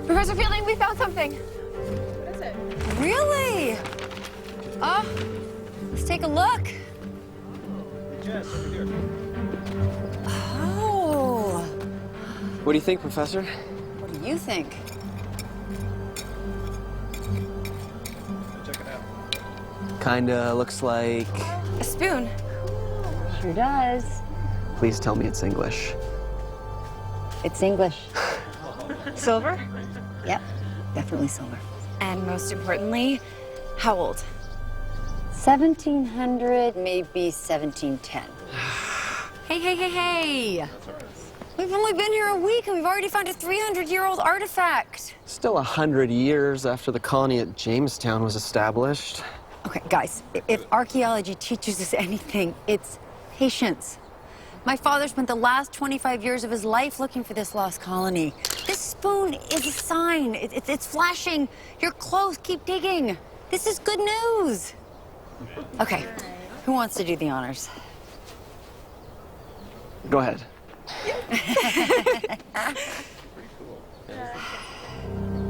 Professor Fielding, we found something. What is it? Really? Oh, let's take a look. Jess, over here. Oh. What do you think, Professor? What do you think? Check it out. Kinda looks like... A spoon. Sure does. Please tell me it's English. It's English. Silver? Yep, definitely silver. And most importantly, how old? 1700, maybe 1710. Hey. We've only been here a week and we've already found a 300-year-old artifact. Still 100 years after the colony at Jamestown was established. Okay, guys, if archaeology teaches us anything, it's patience. My father spent the last 25 years of his life looking for this lost colony. This spoon is a sign. It's flashing. You're close. Keep digging. This is good news. Okay, who wants to do the honors? Go ahead.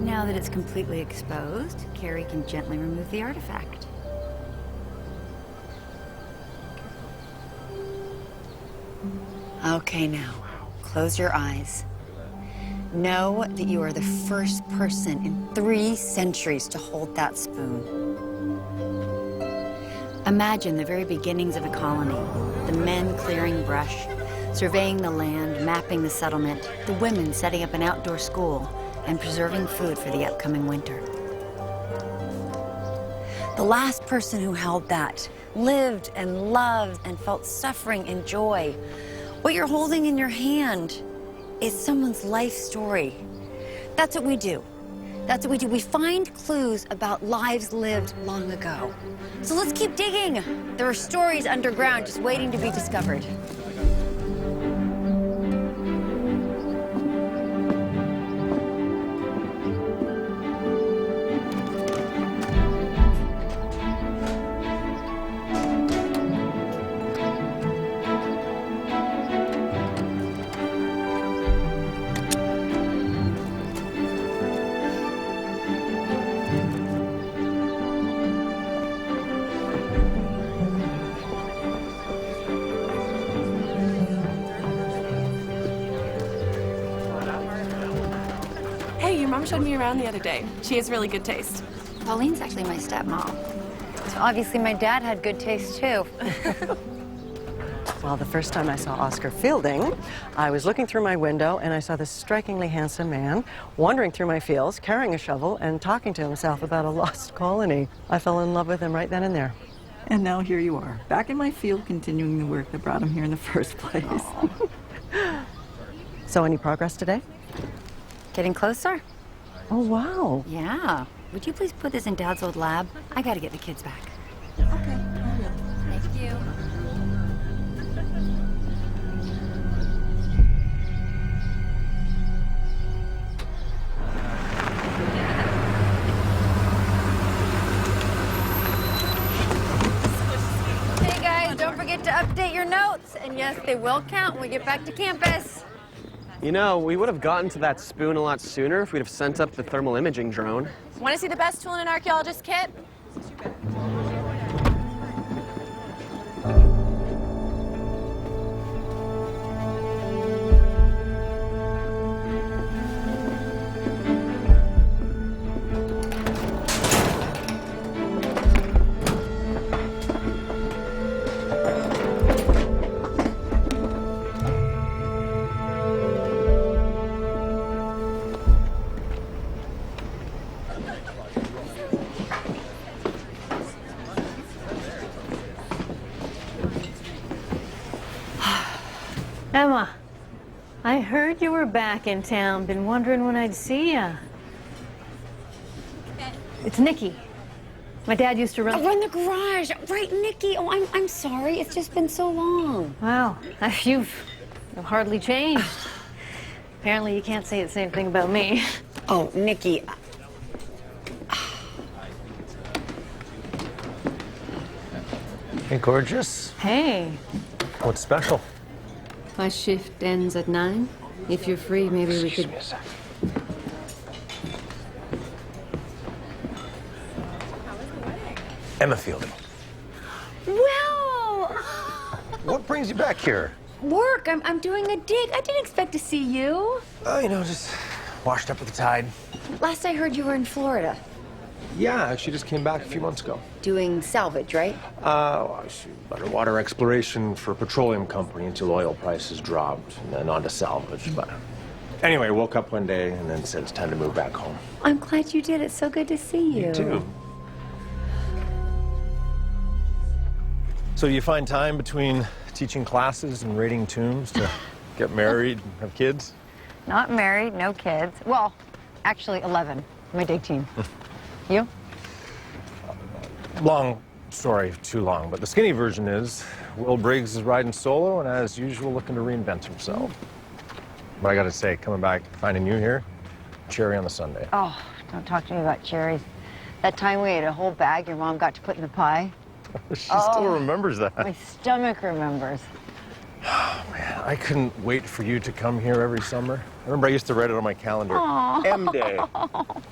Now that it's completely exposed, Carrie can gently remove the artifact. Okay, now, close your eyes. Know that you are the first person in 3 centuries to hold that spoon. Imagine the very beginnings of a colony, the men clearing brush, surveying the land, mapping the settlement, the women setting up an outdoor school, and preserving food for the upcoming winter. The last person who held that lived and loved and felt suffering and joy. What you're holding in your hand is someone's life story. That's what we do. That's what we do. We find clues about lives lived long ago. So let's keep digging. There are stories underground just waiting to be discovered. Hey, your mom showed me around the other day. She has really good taste. Pauline's actually my stepmom. So obviously my dad had good taste too. Well, the first time I saw Oscar Fielding, I was looking through my window and I saw this strikingly handsome man wandering through my fields, carrying a shovel and talking to himself about a lost colony. I fell in love with him right then and there. And now here you are, back in my field, continuing the work that brought him here in the first place. So any progress today? Getting closer? Oh, wow. Yeah. Would you please put this in Dad's old lab? I gotta get the kids back. Okay, I will. Thank you. Hey guys, don't forget to update your notes. And yes, they will count when we get back to campus. You know, we would have gotten to that spoon a lot sooner if we'd have sent up the thermal imaging drone. Want to see the best tool in an archaeologist's kit? Emma, I heard you were back in town. Been wondering when I'd see ya. It's Nikki. My dad used to run... Run the garage. Right, Nikki. Oh, I'm sorry. It's just been so long. Wow, you've hardly changed. Apparently you can't say the same thing about me. Oh, Nikki. Hey, gorgeous. Hey. What's special? My shift ends at 9. If you're free, maybe we could... Excuse me a sec. Emma Fielding. Well, What brings you back here? work. I'm doing a dig. I didn't expect to see you. Oh, you know, just washed up with the tide. Last I heard, you were in Florida Yeah, she just came back a few months ago. doing salvage, right? She underwater exploration for a petroleum company until oil prices dropped, and then on to salvage. But anyway, woke up one day and then said it's time to move back home. I'm glad you did. It's so good to see you. You too. So you find time between teaching classes and raiding tombs to get married and have kids? Not married, no kids. Well, actually 11, my dig team. You? Long story, too long, but the skinny version is Will Briggs is riding solo and as usual looking to reinvent himself. But I gotta say, coming back, finding you here, cherry on the sundae. Oh, don't talk to me about cherries. That time we ate a whole bag your mom got to put in the pie. She still remembers that. My stomach remembers. Man, I couldn't wait for you to come here every summer. I remember I used to write it on my calendar. M Day.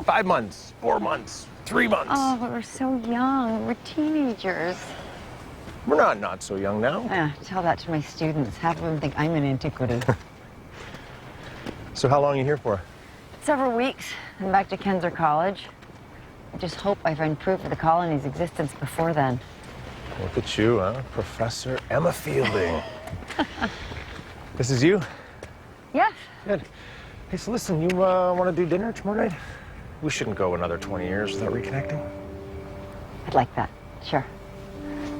5 months, 4 months, 3 months. Oh, but we're so young. We're teenagers. We're not so young now. Tell that to my students. Half of them think I'm an antiquity. So how long are you here for? Several weeks. I'm back to Kensor College. I just hope I find proof of the colony's existence before then. Look at you, huh? Professor Emma Fielding. This is you? Yes. Good. Hey, so listen, you want to do dinner tomorrow night? We shouldn't go another 20 years without reconnecting. I'd like that. Sure.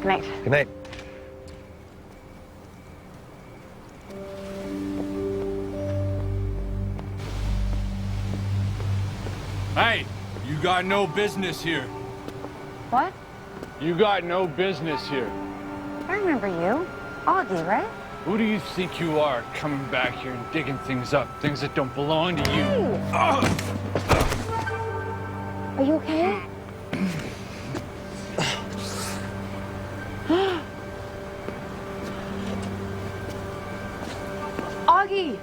Good night. Good night. Hey, you got no business here. What? You got no business here. I remember you. Augie, right? Who do you think you are, coming back here and digging things up, things that don't belong to you? Are you okay? Augie!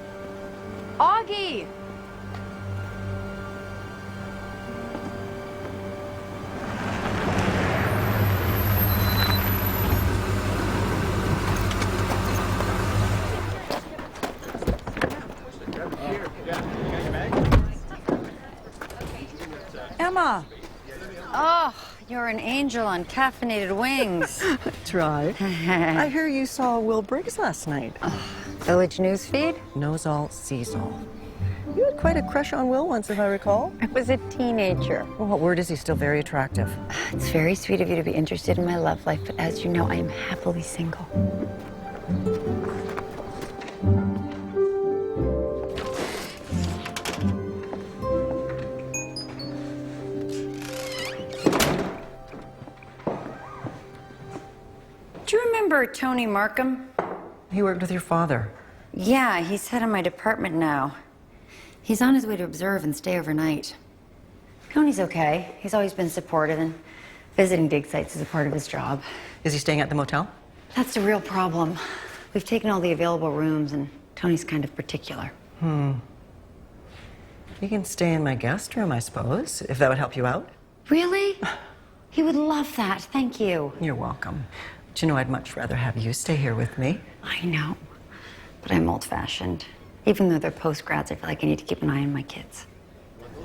Augie! Emma! Oh, you're an angel on caffeinated wings. Try. I hear you saw Will Briggs last night. Village newsfeed? Knows all, sees all. You had quite a crush on Will once, if I recall. I was a teenager. Well, what word is he still very attractive? It's very sweet of you to be interested in my love life, but as you know, I am happily single. Do you remember Tony Markham? He worked with your father. Yeah, he's head of my department now. He's on his way to observe and stay overnight. Tony's okay. He's always been supportive, and visiting dig sites is a part of his job. Is he staying at the motel? That's the real problem. We've taken all the available rooms, and Tony's kind of particular. He can stay in my guest room, I suppose, if that would help you out. Really? He would love that. Thank you. You're welcome. But you know, I'd much rather have you stay here with me. I know, but I'm old-fashioned. Even though they're post-grads, I feel like I need to keep an eye on my kids.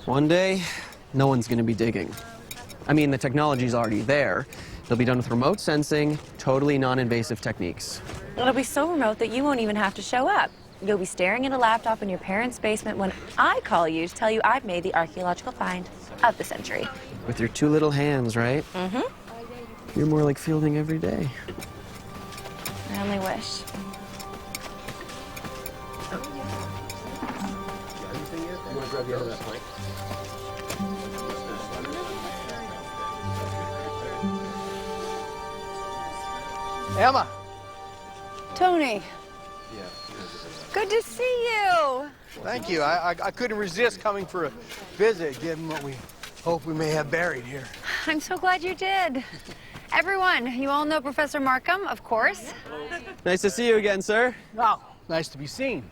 One day, no one's gonna be digging. I mean, the technology's already there. They'll be done with remote sensing, totally non-invasive techniques. It'll be so remote that you won't even have to show up. You'll be staring at a laptop in your parents' basement when I call you to tell you I've made the archaeological find of the century. With your two little hands, right? Mm-hmm. You're more like Fielding every day. I only wish. Emma! Tony. Good to see you. Thank you. I couldn't resist coming for a visit, given what we hope we may have buried here. I'm so glad you did. Everyone, you all know Professor Markham, of course. Nice to see you again, sir. Oh, nice to be seen.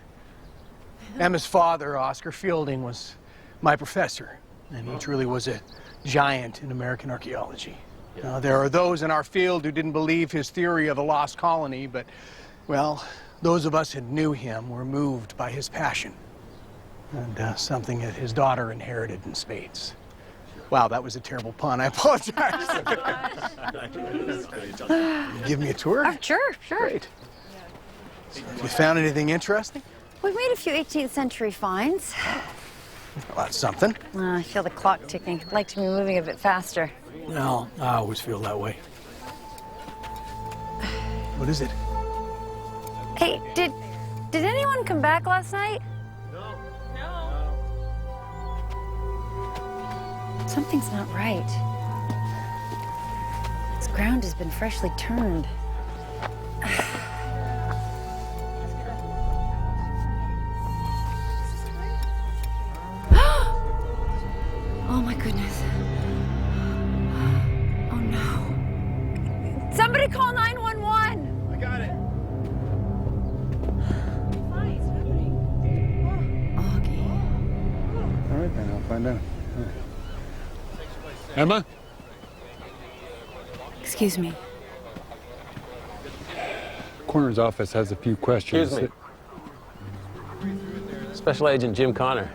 Emma's father, Oscar Fielding, was my professor, and he truly was a giant in American archaeology. Now, there are those in our field who didn't believe his theory of a lost colony, but, well, those of us who knew him were moved by his passion. And something that his daughter inherited in spades. Wow, that was a terrible pun. I apologize. Give me a tour? Sure. Great. You found anything interesting? We've made a few 18th century finds. Well, that's something. I feel the clock ticking. I'd like to be moving a bit faster. Well, I always feel that way. What is it? Hey, did anyone come back last night? No. Something's not right. This ground has been freshly turned. Oh my goodness. Oh no. Somebody call 911. I got it. Augie. All right, then I'll find out. Emma? Excuse me. Coroner's office has a few questions. Excuse me. Special Agent Jim Connor.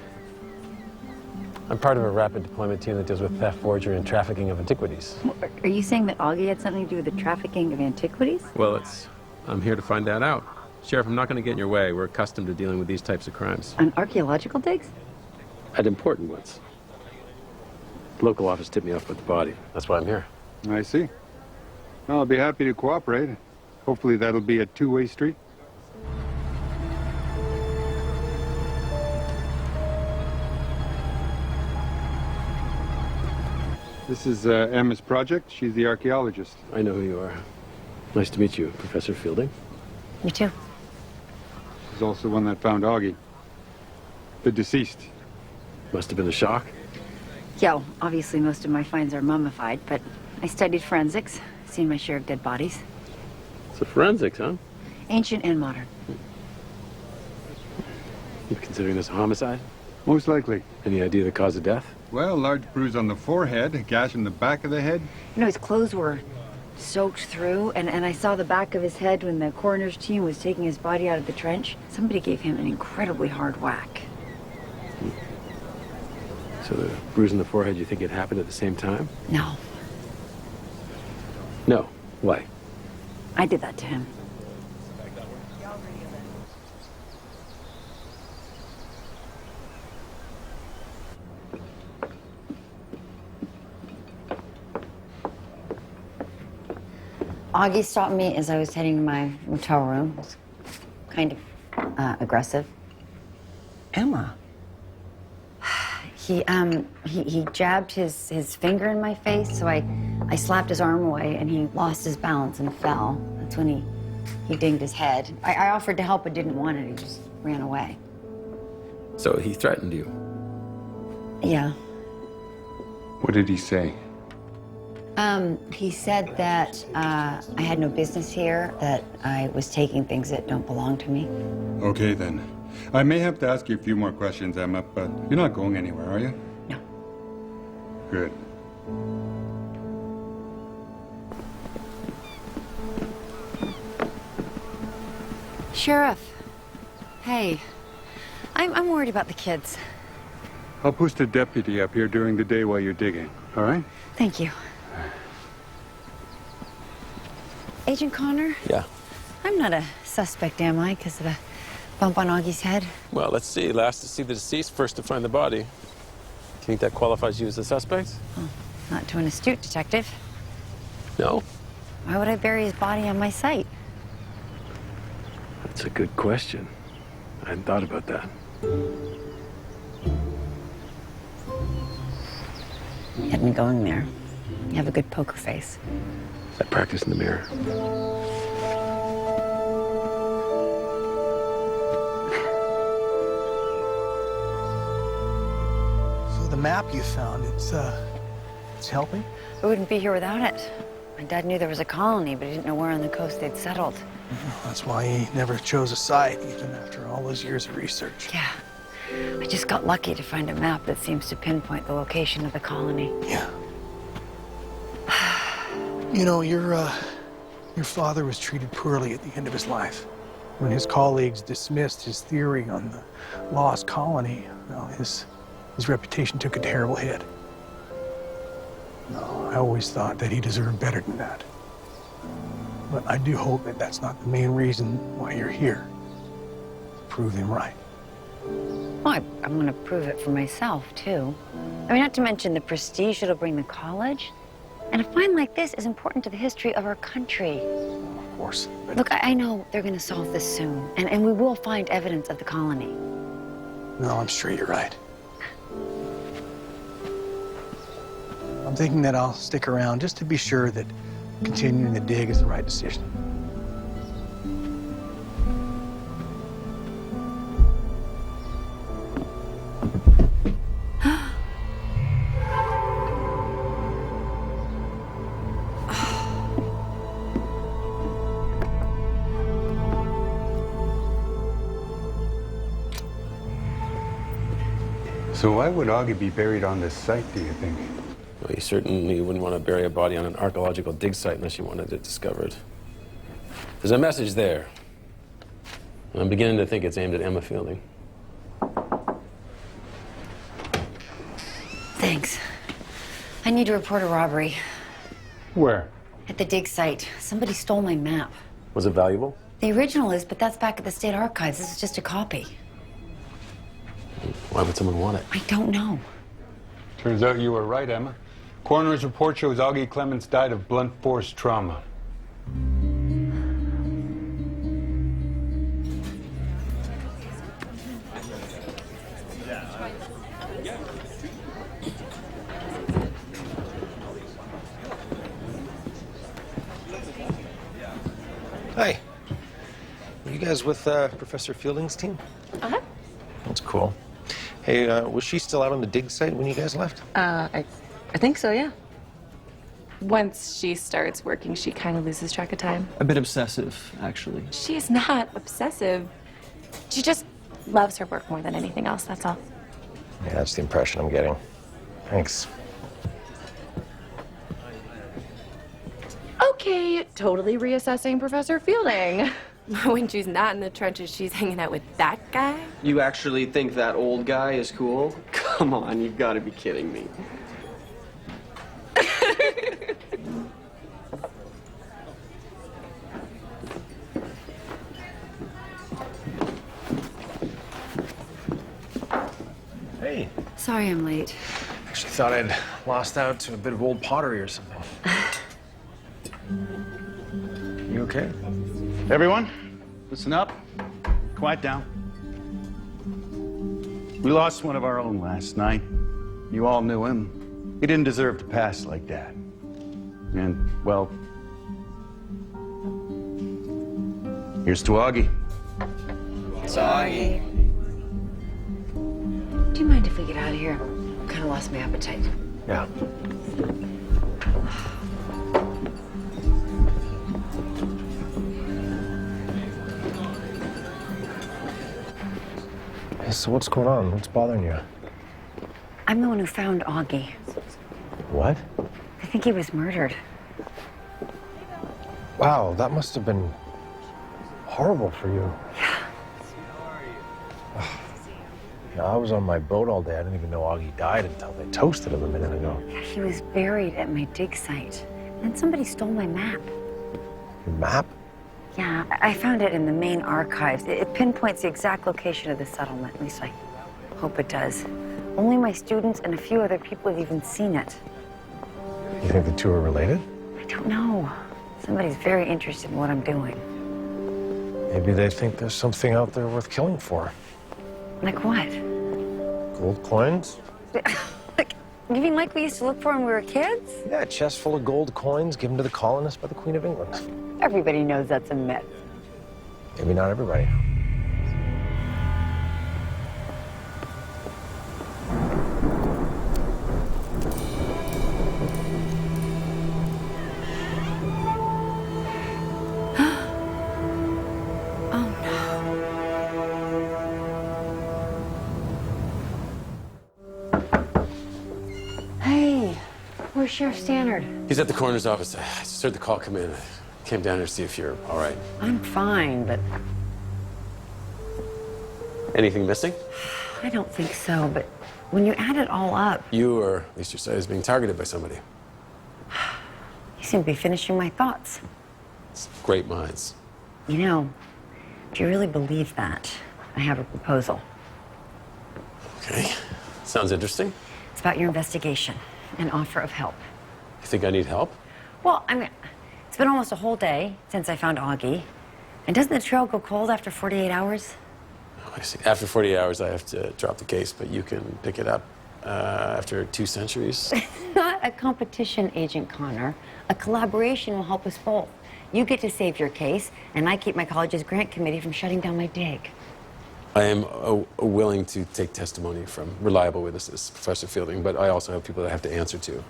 I'm part of a rapid deployment team that deals with theft, forgery, and trafficking of antiquities. Are you saying that Augie had something to do with the trafficking of antiquities? Well, I'm here to find that out. Sheriff, I'm not going to get in your way. We're accustomed to dealing with these types of crimes. On archaeological digs? At important ones. The local office tipped me off with the body. That's why I'm here. I see. Well, I'll be happy to cooperate. Hopefully that'll be a two-way street. This is Emma's project. She's the archaeologist. I know who you are. Nice to meet you, Professor Fielding. Me too. She's also the one that found Augie, the deceased. Must have been a shock. Yeah, obviously most of my finds are mummified, but I studied forensics, seen my share of dead bodies. So forensics, huh? Ancient and modern. You considering this a homicide? Most likely. Any idea the cause of death? Well, large bruise on the forehead, a gash in the back of the head. You know, his clothes were soaked through, and I saw the back of his head when the coroner's team was taking his body out of the trench. Somebody gave him an incredibly hard whack. So the bruise on the forehead, you think it happened at the same time? No, No. Why? I did that to him. Augie stopped me as I was heading to my motel room. It was kind of aggressive. Emma. He jabbed his finger in my face, so I slapped his arm away, and he lost his balance and fell. That's when he dinged his head. I offered to help, but didn't want it. He just ran away. So he threatened you? Yeah. What did he say? He said that I had no business here, that I was taking things that don't belong to me. Okay, then. I may have to ask you a few more questions, Emma, but you're not going anywhere, are you? No. Good. Sheriff. Hey. I'm worried about the kids. I'll post a deputy up here during the day while you're digging, all right? Thank you. Agent Connor? Yeah. I'm not a suspect, am I, because of the bump on Augie's head? Well, let's see. Last to see the deceased, first to find the body. Do you think that qualifies you as a suspect? Oh, not to an astute detective. No. Why would I bury his body on my site? That's a good question. I hadn't thought about that. You had me going there. You have a good poker face. I practice in the mirror. So the map you found, it's helping? I wouldn't be here without it. My dad knew there was a colony, but he didn't know where on the coast they'd settled. That's why he never chose a site, even after all those years of research. Yeah. I just got lucky to find a map that seems to pinpoint the location of the colony. Yeah. You know, your father was treated poorly at the end of his life. When his colleagues dismissed his theory on the lost colony, well, his reputation took a terrible hit. No, I always thought that he deserved better than that. But I do hope that that's not the main reason why you're here. To prove him right. Well, I'm going to prove it for myself, too. I mean, not to mention the prestige it'll bring the college. And a find like this is important to the history of our country. Of course. But... Look, I know they're going to solve this soon, and we will find evidence of the colony. No, I'm sure you're right. I'm thinking that I'll stick around just to be sure that continuing the dig is the right decision. So why would Augie be buried on this site, do you think? Well, you certainly wouldn't want to bury a body on an archaeological dig site unless you wanted it discovered. There's a message there. I'm beginning to think it's aimed at Emma Fielding. Thanks. I need to report a robbery. Where? At the dig site. Somebody stole my map. Was it valuable? The original is, but that's back at the state archives. This is just a copy. Why would someone want it? I don't know. Turns out you were right, Emma. Coroner's report shows Augie Clements died of blunt force trauma. Hi. Are you guys with Professor Fielding's team? Uh-huh. That's cool. Hey, was she still out on the dig site when you guys left? I think so, yeah. Once she starts working, she kind of loses track of time. A bit obsessive, actually. She's not obsessive. She just loves her work more than anything else, that's all. Yeah, that's the impression I'm getting. Thanks. Okay, totally reassessing Professor Fielding. When she's not in the trenches, she's hanging out with that guy? You actually think that old guy is cool? Come on, you've got to be kidding me. Hey. Sorry I'm late. Actually thought I'd lost out to a bit of old pottery or something. You okay? Everyone, listen up. Quiet down. We lost one of our own last night. You all knew him. He didn't deserve to pass like that. And, well, here's to Augie. Sorry. Do you mind if we get out of here? I've kind of lost my appetite. Yeah. Hey, so what's going on? What's bothering you? I'm the one who found Augie. What? I think he was murdered. Wow, that must have been horrible for you. Yeah, I was on my boat all day. I didn't even know Augie died until they toasted him a minute ago. Yeah, he was buried at my dig site. And somebody stole my map. Your map? Yeah, I found it in the Maine archives. It pinpoints the exact location of the settlement. At least I hope it does. Only my students and a few other people have even seen it. You think the two are related? I don't know. Somebody's very interested in what I'm doing. Maybe they think there's something out there worth killing for. Like what? Gold coins? Like, you mean like we used to look for when we were kids? Yeah, a chest full of gold coins given to the colonists by the Queen of England. Everybody knows that's a myth. Maybe not everybody. Where's Sheriff Stannard? He's at the coroner's office. I just heard the call come in. I came down here to see if you're all right. I'm fine, but Anything missing? I don't think so, but when you add it all up... You, or at least your side, is being targeted by somebody. You seem to be finishing my thoughts. It's great minds. You know, if you really believe that, I have a proposal. Okay. Sounds interesting. It's about your investigation, an offer of help. You think I need help? Well, I mean, it's been almost a whole day since I found Augie. And doesn't the trail go cold after 48 hours? Oh, I see. After 48 hours, I have to drop the case, but you can pick it up after 2 centuries. Not a competition, Agent Connor. A collaboration will help us both. You get to save your case, and I keep my college's grant committee from shutting down my dig. I am willing to take testimony from reliable witnesses, Professor Fielding, but I also have people that I have to answer to.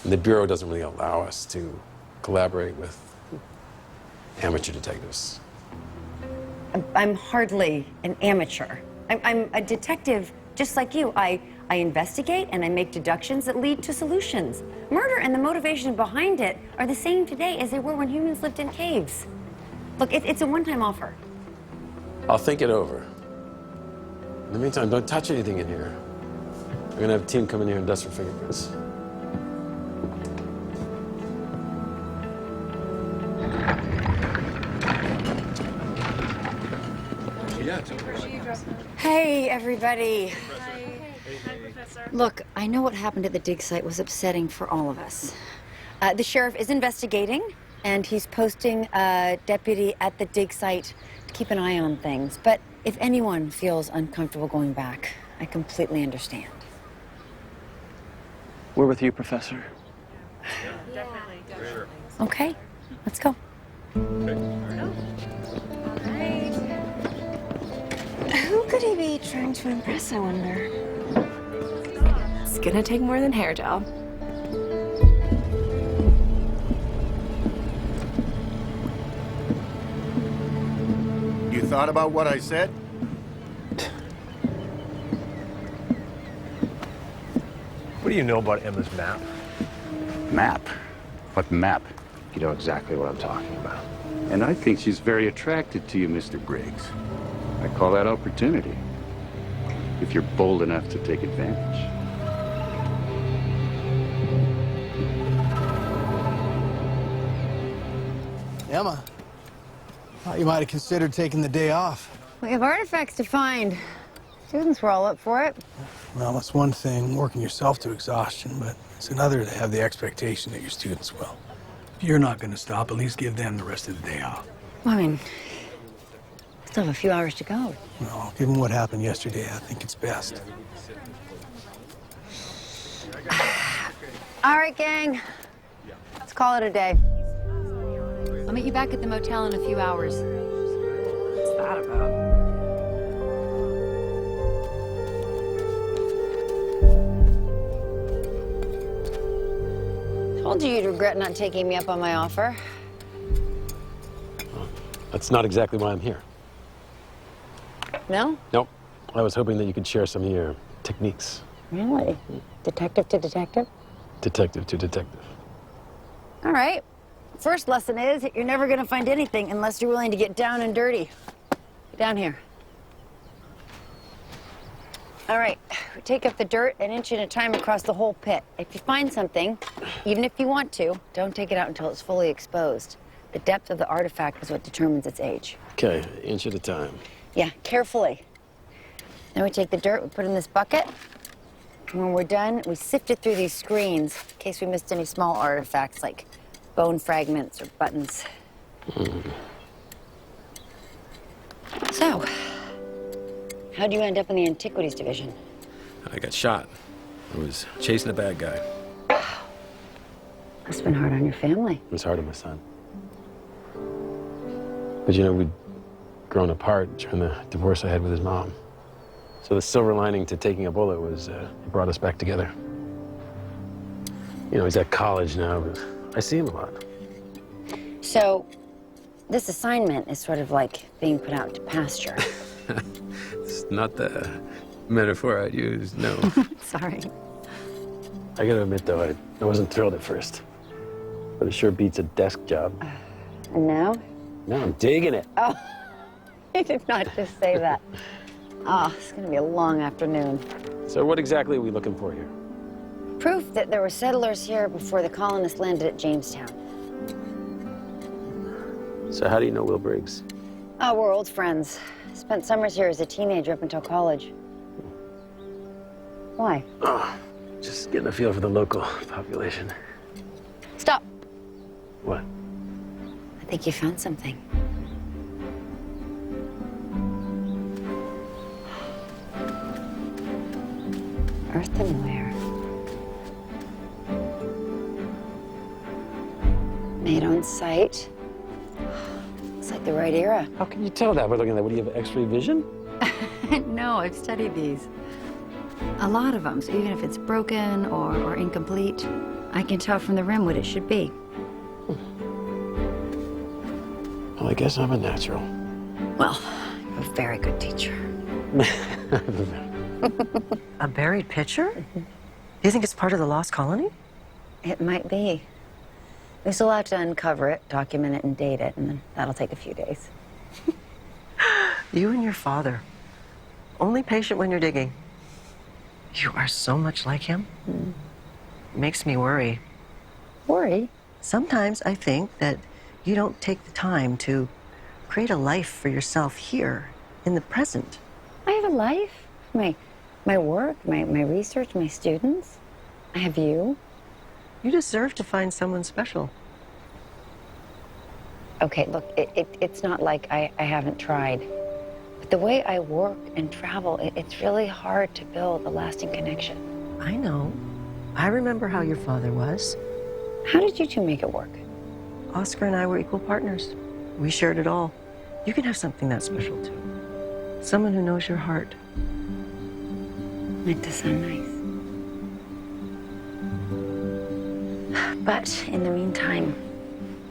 And the Bureau doesn't really allow us to collaborate with amateur detectives. I'm hardly an amateur. I'm a detective just like you. I investigate and I make deductions that lead to solutions. Murder and the motivation behind it are the same today as they were when humans lived in caves. Look, it's a one-time offer. I'll think it over. In the meantime, don't touch anything in here. I'm gonna have a team come in here and dust for fingerprints. Hey, everybody. Look, I know what happened at the dig site was upsetting for all of us. The sheriff is investigating, and he's posting a deputy at the dig site to keep an eye on things. But if anyone feels uncomfortable going back, I completely understand. We're with you, Professor. Okay, let's go. Who could he be trying to impress, I wonder? It's gonna take more than hair gel. You thought about what I said? What do you know about Emma's map? Map? What map? You know exactly what I'm talking about. And I think she's very attracted to you, Mr. Briggs. I call that opportunity. If you're bold enough to take advantage. Emma, thought you might have considered taking the day off. We have artifacts to find. Students were all up for it. Well, it's one thing working yourself to exhaustion, but it's another to have the expectation that your students will. If you're not going to stop, at least give them the rest of the day off. Well, I mean, still have a few hours to go. Well, given what happened yesterday, I think it's best. All right, gang. Let's call it a day. I'll meet you back at the motel in a few hours. What's that about? Told you you'd regret not taking me up on my offer. That's not exactly why I'm here. No? Nope. I was hoping that you could share some of your techniques. Really? Detective to detective? Detective to detective. All right. First lesson is that you're never going to find anything unless you're willing to get down and dirty. Get down here. All right. We take up the dirt an inch at a time across the whole pit. If you find something, even if you want to, don't take it out until it's fully exposed. The depth of the artifact is what determines its age. Okay, inch at a time. Yeah, carefully. Then we take the dirt, we put it in this bucket. And when we're done, we sift it through these screens in case we missed any small artifacts like bone fragments or buttons. So, how'd you end up in the Antiquities Division? I got shot. I was chasing a bad guy. Must've been hard on your family. It was hard on my son. But you know, we'd grown apart during the divorce I had with his mom. So the silver lining to taking a bullet was it brought us back together. You know, he's at college now, but I see him a lot. So, this assignment is sort of like being put out to pasture. It's not the metaphor I'd use, no. Sorry. I gotta admit, though, I wasn't thrilled at first. But it sure beats a desk job. And now? Now I'm digging it. Oh, I did not just say that. Oh, it's going to be a long afternoon. So what exactly are we looking for here? Proof that there were settlers here before the colonists landed at Jamestown. So how do you know Will Briggs? Oh, we're old friends. Spent summers here as a teenager up until college. Why? Oh, just getting a feel for the local population. Stop. What? I think you found something. Earthenware. Made on site. Looks like the right era. How can you tell that by looking at that? What, do you have X-ray vision? No, I've studied these. A lot of them, so even if it's broken or incomplete, I can tell from the rim what it should be. Well, I guess I'm a natural. Well, you're a very good teacher. A buried picture? Do you think it's part of the lost colony? It might be. We still have to uncover it, document it, and date it, and then that'll take a few days. You and your father. Only patient when you're digging. You are so much like him. Makes me worry. Worry? Sometimes I think that you don't take the time to create a life for yourself here in the present. I have a life. My work, my research, my students. I have you. You deserve to find someone special. Okay, look, it's not like I haven't tried. But the way I work and travel, it's really hard to build a lasting connection. I know. I remember how your father was. How did you two make it work? Oscar and I were equal partners. We shared it all. You can have something that special, too. Someone who knows your heart. That does sound nice. But in the meantime,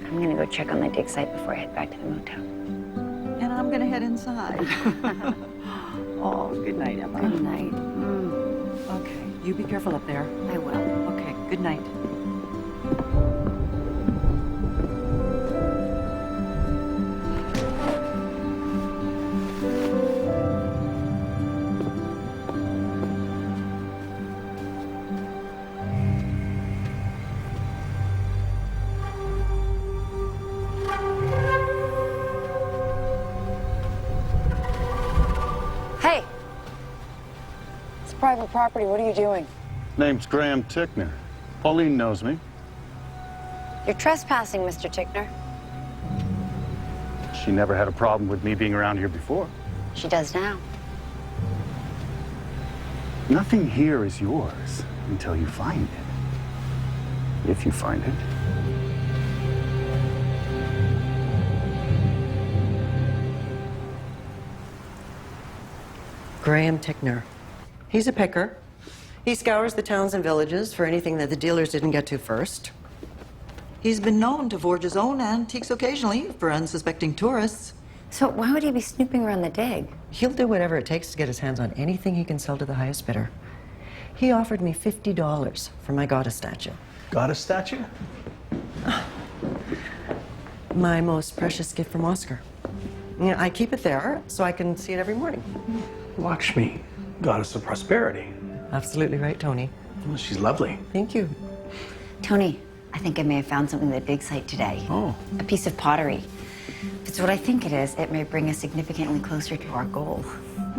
I'm gonna go check on the dig site before I head back to the motel. And I'm gonna head inside. Oh, good night, Emma. Good night. Okay, you be careful up there. I will. Okay, good night. Hey! It's private property. What are you doing? Name's Graham Tickner. Pauline knows me. You're trespassing, Mr. Tickner. She never had a problem with me being around here before. She does now. Nothing here is yours until you find it. If you find it. Graham Tickner. He's a picker. He scours the towns and villages for anything that the dealers didn't get to first. He's been known to forge his own antiques occasionally for unsuspecting tourists. So why would he be snooping around the dig? He'll do whatever it takes to get his hands on anything he can sell to the highest bidder. He offered me $50 for my goddess statue. Goddess statue? My most precious gift from Oscar. You know, I keep it there so I can see it every morning. Lakshmi, goddess of prosperity. Absolutely right, Tony. Well, she's lovely. Thank you. Tony, I think I may have found something at the dig site today. Oh. A piece of pottery. If it's what I think it is, it may bring us significantly closer to our goal.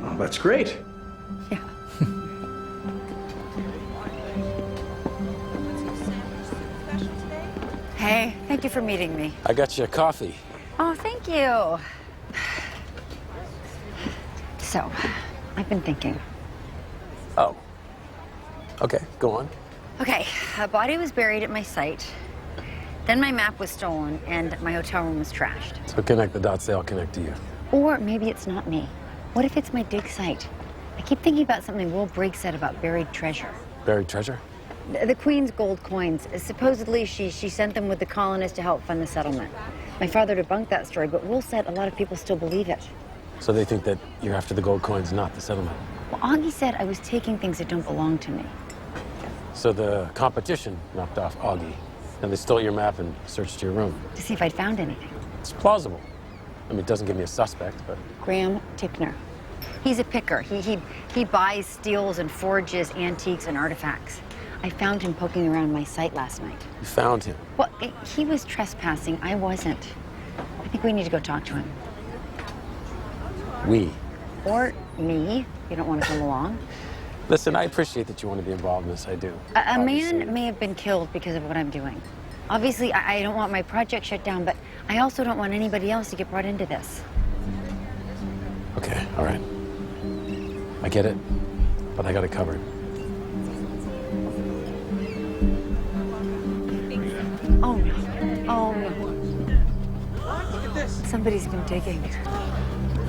Oh, that's great. Yeah. Hey, thank you for meeting me. I got you a coffee. Oh, thank you. So, I've been thinking. Oh. Okay, go on. Okay, a body was buried at my site. Then my map was stolen and my hotel room was trashed. So connect the dots, they all connect to you. Or maybe it's not me. What if it's my dig site? I keep thinking about something Will Briggs said about buried treasure. Buried treasure? The Queen's gold coins. Supposedly she sent them with the colonists to help fund the settlement. My father debunked that story, but Will said a lot of people still believe it. So they think that you're after the gold coins, not the settlement. Well, Augie said I was taking things that don't belong to me. So the competition knocked off Augie, and they stole your map and searched your room. To see if I'd found anything. It's plausible. I mean, it doesn't give me a suspect, but... Graham Tickner. He's a picker. He buys, steals, and forges antiques and artifacts. I found him poking around my site last night. You found him? Well, he was trespassing. I wasn't. I think we need to go talk to him. We? Or me. You don't want to come along? Listen, I appreciate that you want to be involved in this. I do. A man may have been killed because of what I'm doing. Obviously, I don't want my project shut down, but I also don't want anybody else to get brought into this. Okay, all right. I get it, but I got it covered. Oh, no. Oh, no. Look at this. Somebody's been digging.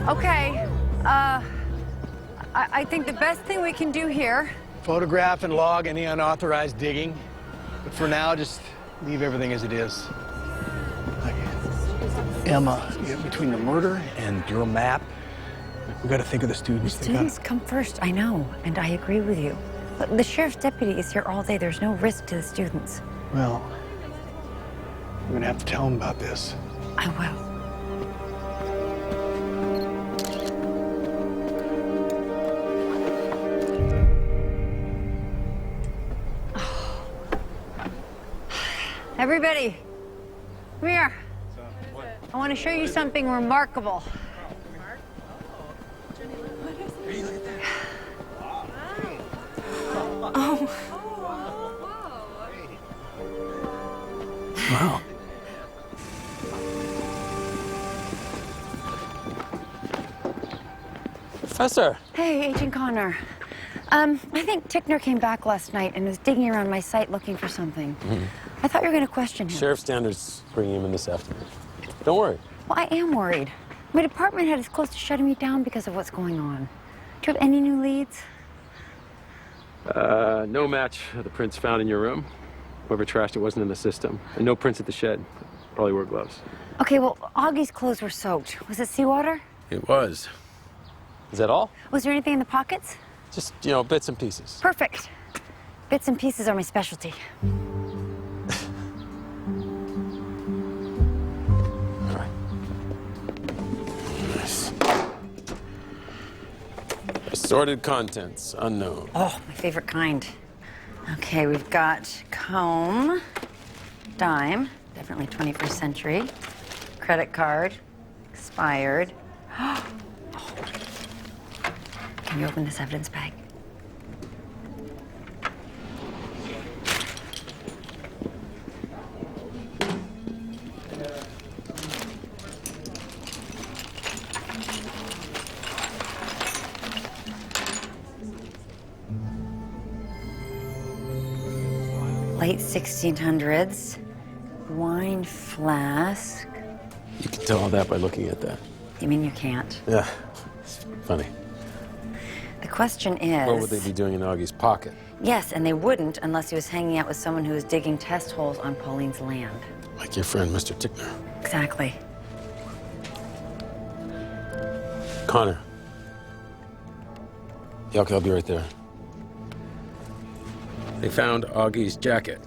Okay, I think the best thing we can do here... Photograph and log any unauthorized digging. But for now, just leave everything as it is. Like, Emma, between the murder and your map, we got to think of the students. The students come first, I know, and I agree with you. But the sheriff's deputy is here all day. There's no risk to the students. Well, I'm going to have to tell them about this. I will. Everybody, come here. I want to show you something remarkable. Oh. Wow. Professor. Hey, Agent Connor. I think Tickner came back last night and was digging around my site looking for something. I thought you were going to question him. Sheriff Standard's bringing him in this afternoon. Don't worry. Well, I am worried. My department head is close to shutting me down because of what's going on. Do you have any new leads? No match of the prints found in your room. Whoever trashed it wasn't in the system. And no prints at the shed. Probably wore gloves. Okay, well, Augie's clothes were soaked. Was it seawater? It was. Is that all? Was there anything in the pockets? Just, you know, bits and pieces. Perfect. Bits and pieces are my specialty. All right. Nice. Assorted contents, unknown. Oh, my favorite kind. Okay, we've got comb, dime, definitely 21st century, credit card, expired. Oh. Can you open this evidence bag? Late 1600s, wine flask. You can tell all that by looking at that. You mean you can't? Yeah, it's funny. The question is... What would they be doing in Augie's pocket? Yes, and they wouldn't unless he was hanging out with someone who was digging test holes on Pauline's land. Like your friend, Mr. Tickner. Exactly. Connor. Yeah, okay, I'll be right there. They found Augie's jacket.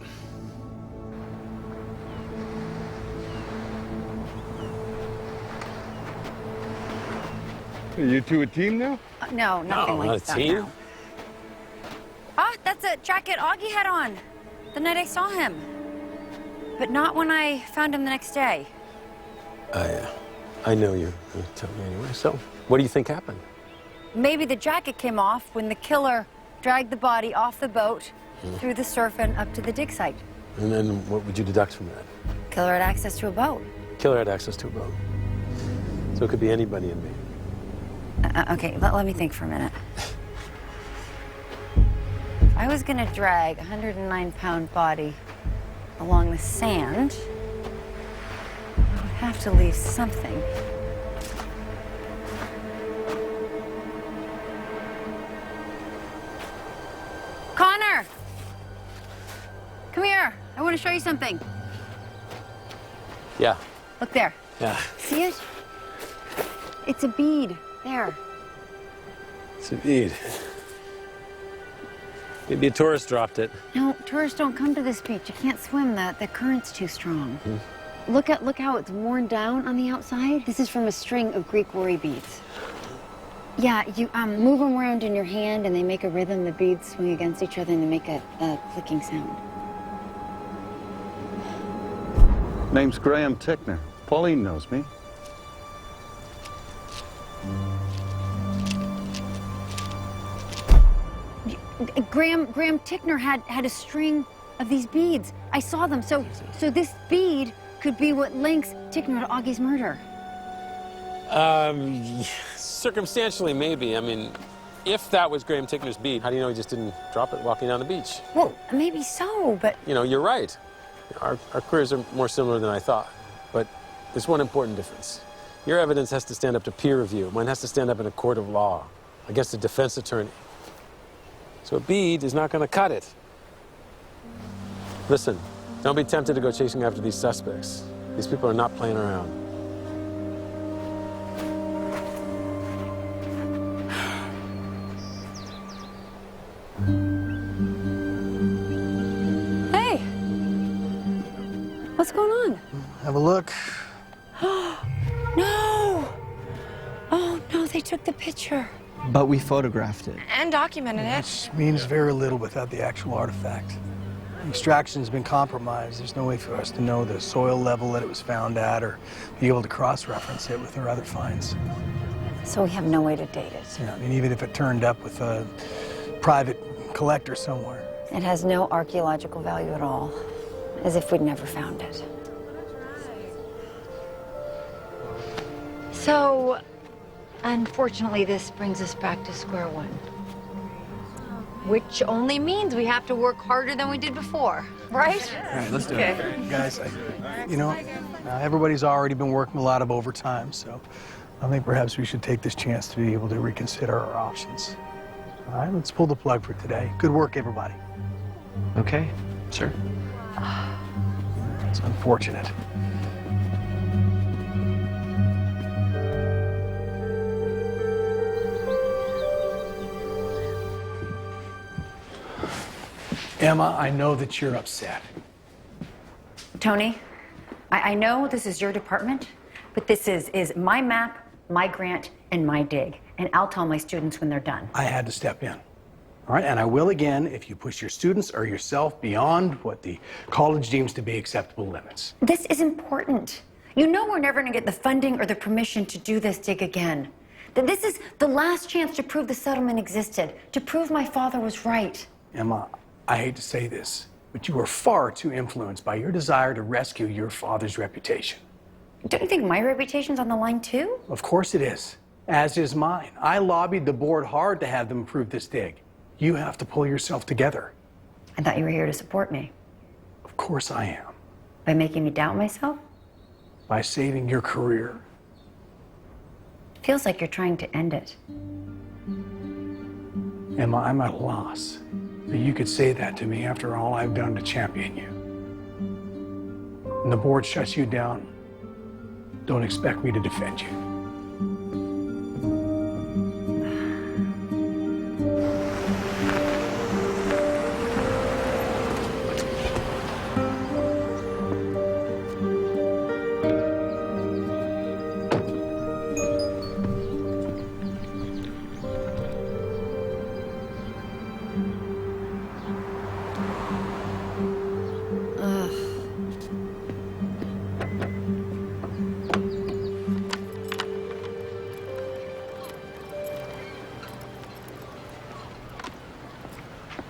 Are you two a team now? No, nothing like not a that. team. No. Ah, that's a jacket Augie had on the night I saw him. But not when I found him the next day. I know you're going to tell me anyway, so what do you think happened? Maybe the jacket came off when the killer dragged the body off the boat, through the surf and up to the dig site. And then what would you deduct from that? Killer had access to a boat. Killer had access to a boat. So it could be anybody in Maine. Okay, let me think for a minute. If I was gonna drag a 109-pound body along the sand, I would have to leave something. Connor! Come here. I want to show you something. Yeah. Look there. Yeah. See it? It's a bead. There. It's a bead. Maybe a tourist dropped it. No, tourists don't come to this beach. You can't swim. The current's too strong. Look how it's worn down on the outside. This is from a string of Greek worry beads. Yeah, you move them around in your hand and they make a rhythm. The beads swing against each other and they make a clicking sound. Name's Graham Tickner. Pauline knows me. Graham Tickner had a string of these beads. I saw them. So this bead could be what links Tickner to Augie's murder. Circumstantially, maybe. I mean, if that was Graham Tickner's bead, how do you know he just didn't drop it walking down the beach? Well, maybe so, but... You know, you're right. Our careers are more similar than I thought. But there's one important difference. Your evidence has to stand up to peer review. Mine has to stand up in a court of law against a defense attorney. So a bead is not going to cut it. Listen, don't be tempted to go chasing after these suspects. These people are not playing around. Hey! What's going on? Have a look. No! Oh, no, they took the picture. But we photographed it. And documented it. Which means very little without the actual artifact. Extraction has been compromised. There's no way for us to know the soil level that it was found at or be able to cross-reference it with our other finds. So we have no way to date it. Yeah, I mean, even if it turned up with a private collector somewhere. It has no archaeological value at all, as if we'd never found it. So, unfortunately, this brings us back to square one. Which only means we have to work harder than we did before, right? All right, let's do it. Guys, everybody's already been working a lot of overtime, so I think perhaps we should take this chance to be able to reconsider our options. All right, let's pull the plug for today. Good work, everybody. Okay, sure. It's unfortunate. Emma, I know that you're upset. Tony, I know this is your department, but this is my map, my grant, and my dig. And I'll tell my students when they're done. I had to step in. All right, and I will again if you push your students or yourself beyond what the college deems to be acceptable limits. This is important. You know we're never going to get the funding or the permission to do this dig again. That this is the last chance to prove the settlement existed, to prove my father was right. Emma, I hate to say this, but you are far too influenced by your desire to rescue your father's reputation. Don't you think my reputation's on the line too? Of course it is, as is mine. I lobbied the board hard to have them approve this dig. You have to pull yourself together. I thought you were here to support me. Of course I am. By making me doubt myself? By saving your career. Feels like you're trying to end it. Emma, I'm at a loss. But you could say that to me after all I've done to champion you. When the board shuts you down, don't expect me to defend you.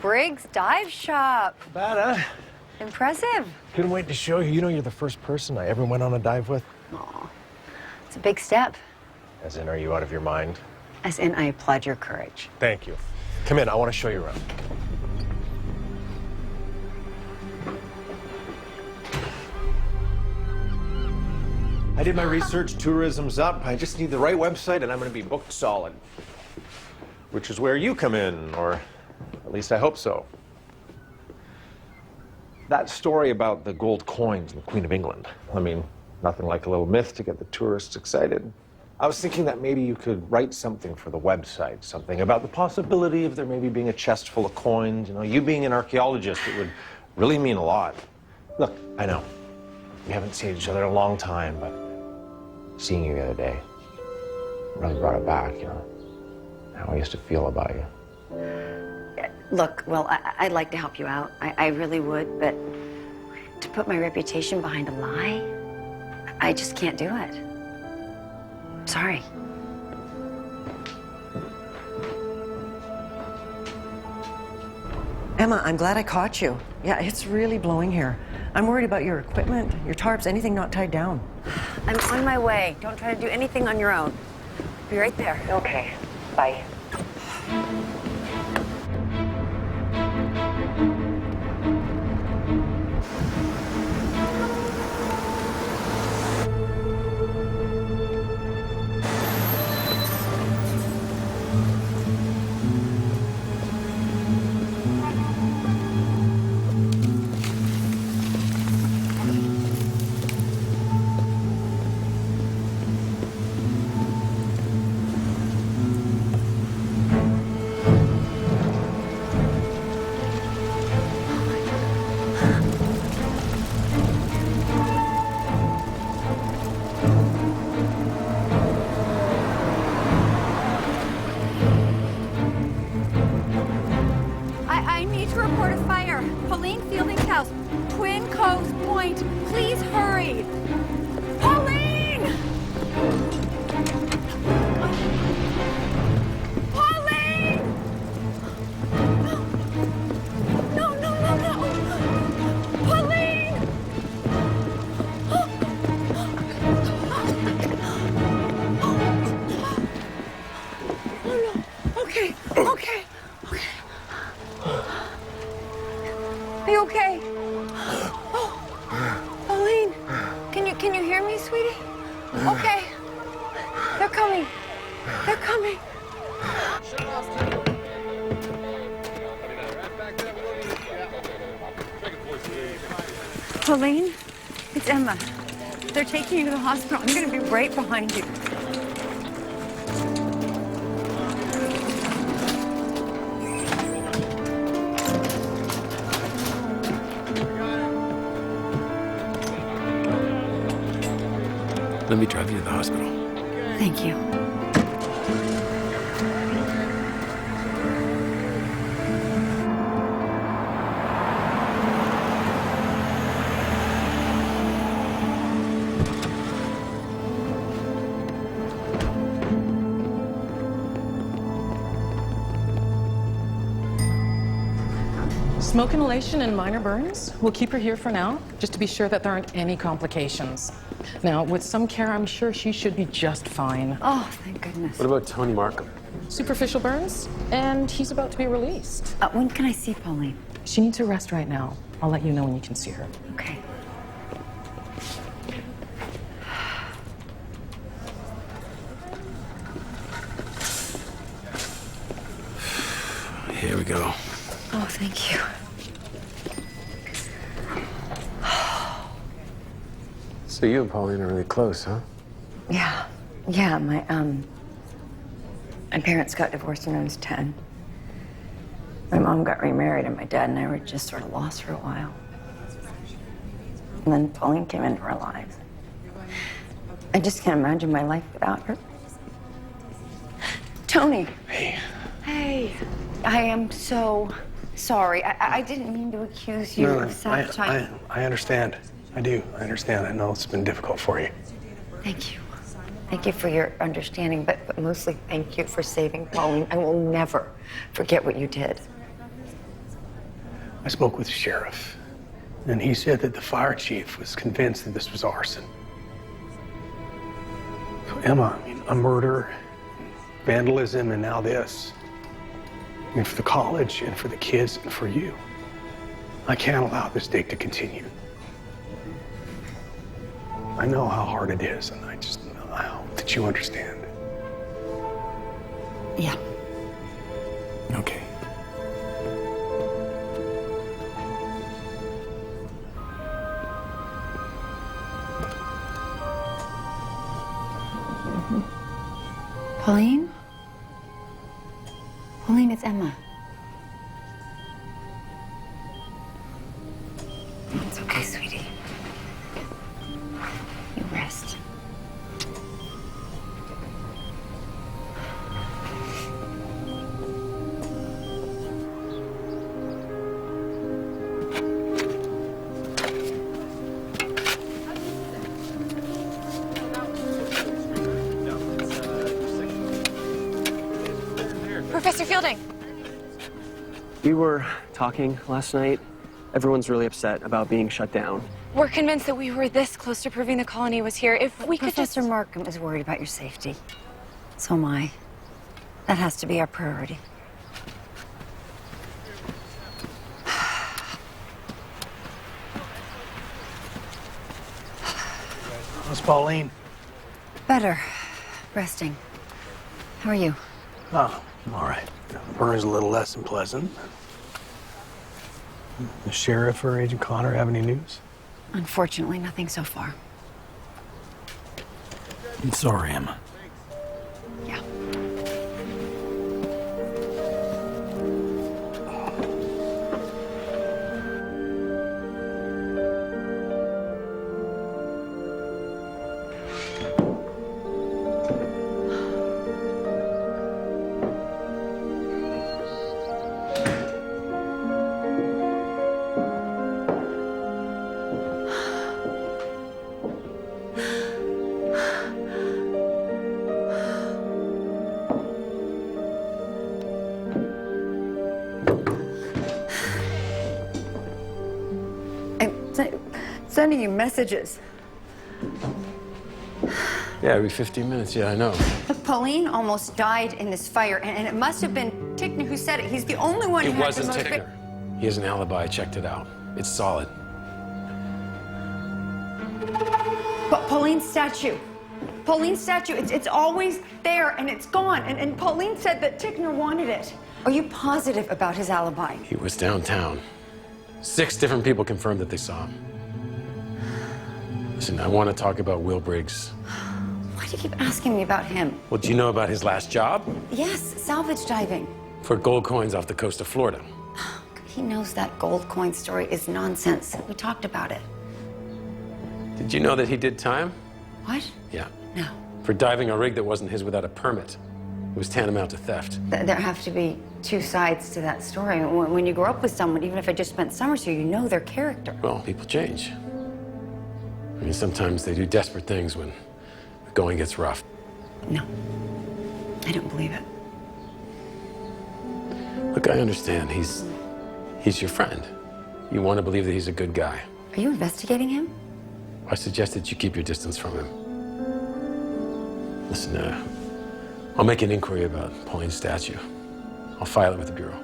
Briggs Dive Shop. Bad, huh? Impressive. Couldn't wait to show you. You know, you're the first person I ever went on a dive with. Aw, it's a big step. As in, are you out of your mind? As in, I applaud your courage. Thank you. Come in, I want to show you around. I did my research, tourism's up. I just need the right website and I'm going to be booked solid. Which is where you come in, or at least I hope so. That story about the gold coins and the Queen of England, I mean, nothing like a little myth to get the tourists excited. I was thinking that maybe you could write something for the website, something about the possibility of there maybe being a chest full of coins. You know, you being an archaeologist, it would really mean a lot. Look, I know, we haven't seen each other in a long time, but seeing you the other day really brought it back, you know, how I used to feel about you. Look, well, I'd like to help you out. I really would, but to put my reputation behind a lie, I just can't do it. Sorry. Emma, I'm glad I caught you. Yeah, it's really blowing here. I'm worried about your equipment, your tarps, anything not tied down. I'm on my way. Don't try to do anything on your own. Be right there. Okay. Bye. I need to report a fire. Pauline Fielding's house, Twin Coves Point. Please hurry. Pauline! Pauline! No, no, no, no. Pauline! Oh, no. Okay, okay. Are you okay? Oh, Pauline, can you hear me, sweetie? Okay, they're coming. They're coming. Pauline, it's Emma. They're taking you to the hospital. I'm gonna be right behind you. Let me drive you to the hospital. Thank you. Smoke inhalation and minor burns. We'll keep her here for now, just to be sure that there aren't any complications. Now, with some care, I'm sure she should be just fine. Oh, thank goodness. What about Tony Markham? Superficial burns, and he's about to be released. When can I see Pauline? She needs a rest right now. I'll let you know when you can see her. Okay. Here we go. Oh, thank you. So you and Pauline are really close, huh? Yeah. Yeah, my parents got divorced when I was 10. My mom got remarried, and my dad and I were just sort of lost for a while. And then Pauline came into our lives. I just can't imagine my life without her. Tony. Hey. Hey. I am so sorry. I didn't mean to accuse you of sabotage. I understand. I do. I understand. I know it's been difficult for you. Thank you. Thank you for your understanding, but mostly thank you for saving Pauline. I will never forget what you did. I spoke with the sheriff, and he said that the fire chief was convinced that this was arson. So Emma, I mean, a murder, vandalism, and now this. I mean, for the college, and for the kids, and for you. I can't allow this day to continue. I know how hard it is, and I hope that you understand. Yeah. Okay. Pauline? Pauline, it's Emma. It's okay, sweetie. You rest. Professor Fielding. We were talking last night. Everyone's really upset about being shut down. We're convinced that we were this close to proving the colony was here. If we could Professor Markham is worried about your safety. So am I. That has to be our priority. How's Pauline? Better. Resting. How are you? Oh, I'm all right. Burns a little less than pleasant. The sheriff or Agent Connor have any news? Unfortunately, nothing so far. I'm sorry, Emma. Yeah. Sending you messages. Yeah, every 15 minutes, yeah, I know. Look, Pauline almost died in this fire, and it must have been Tickner who said it. He's the only one who It had wasn't the most Tickner. He has an alibi, I checked it out. It's solid. But Pauline's statue. Pauline's statue, it's always there, and it's gone. And Pauline said that Tickner wanted it. Are you positive about his alibi? He was downtown. 6 different people confirmed that they saw him. Listen, I want to talk about Will Briggs. Why do you keep asking me about him? Well, do you know about his last job? Yes, salvage diving. For gold coins off the coast of Florida. He knows that gold coin story is nonsense. We talked about it. Did you know that he did time? What? Yeah. No. For diving a rig that wasn't his without a permit. It was tantamount to theft. There have to be 2 sides to that story. When you grow up with someone, even if I just spent summers here, you know their character. Well, people change. I mean, sometimes they do desperate things when the going gets rough. No. I don't believe it. Look, I understand. He's your friend. You want to believe that he's a good guy. Are you investigating him? I suggest that you keep your distance from him. Listen, I'll make an inquiry about Pauline's statue. I'll file it with the Bureau.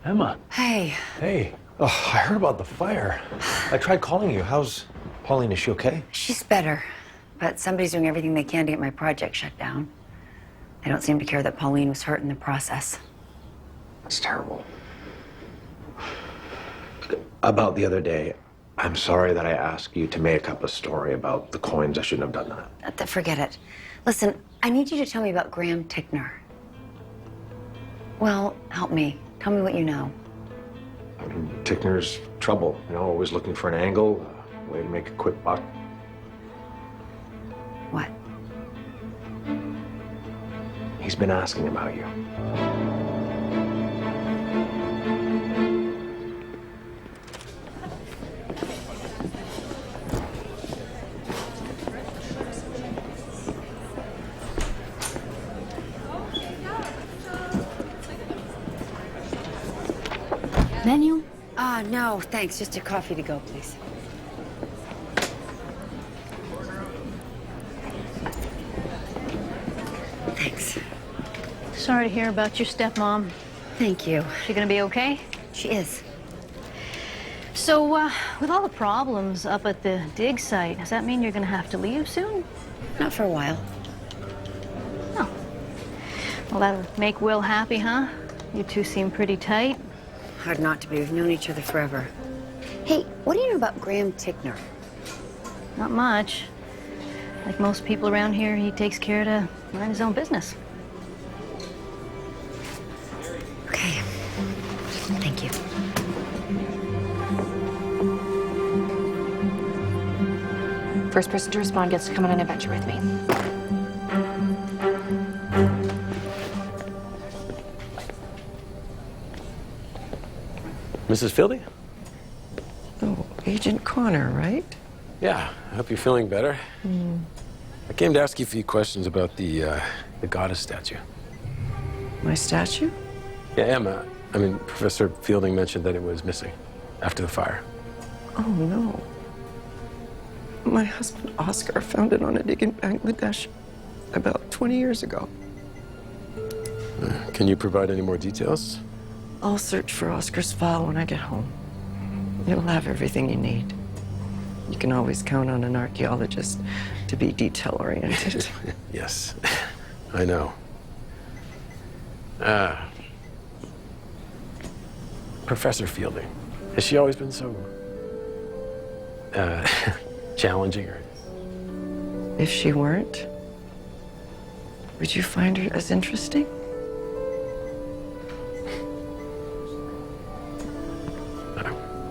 Emma. Hey. Hey. Oh, I heard about the fire. I tried calling you. How's Pauline? Is she okay? She's better. But somebody's doing everything they can to get my project shut down. They don't seem to care that Pauline was hurt in the process. That's terrible. About the other day, I'm sorry that I asked you to make up a story about the coins. I shouldn't have done that. Forget it. Listen, I need you to tell me about Graham Tickner. Well, help me. Tell me what you know. I mean, Tickner's trouble, always looking for an angle, a way to make a quick buck. What? He's been asking about you. Menu? No, thanks. Just a coffee to go, please. Thanks. Sorry to hear about your stepmom. Thank you. She gonna be okay? She is. So, with all the problems up at the dig site, does that mean you're gonna have to leave soon? Not for a while. Oh. Well, that'll make Will happy, huh? You two seem pretty tight. Hard not to be. We've known each other forever. Hey, what do you know about Graham Tickner? Not much. Like most people around here, he takes care to mind his own business. Okay. Thank you. First person to respond gets to come on an adventure with me. Mrs. Fielding? Oh, Agent Connor, right? Yeah, I hope you're feeling better. I came to ask you a few questions about the goddess statue. My statue? Yeah, Emma, Professor Fielding mentioned that it was missing after the fire. Oh, no. My husband, Oscar, found it on a dig in Bangladesh about 20 years ago. Can you provide any more details? I'll search for Oscar's file when I get home. It'll have everything you need. You can always count on an archaeologist to be detail-oriented. Yes, I know. Professor Fielding, has she always been so challenging? Or... If she weren't, would you find her as interesting?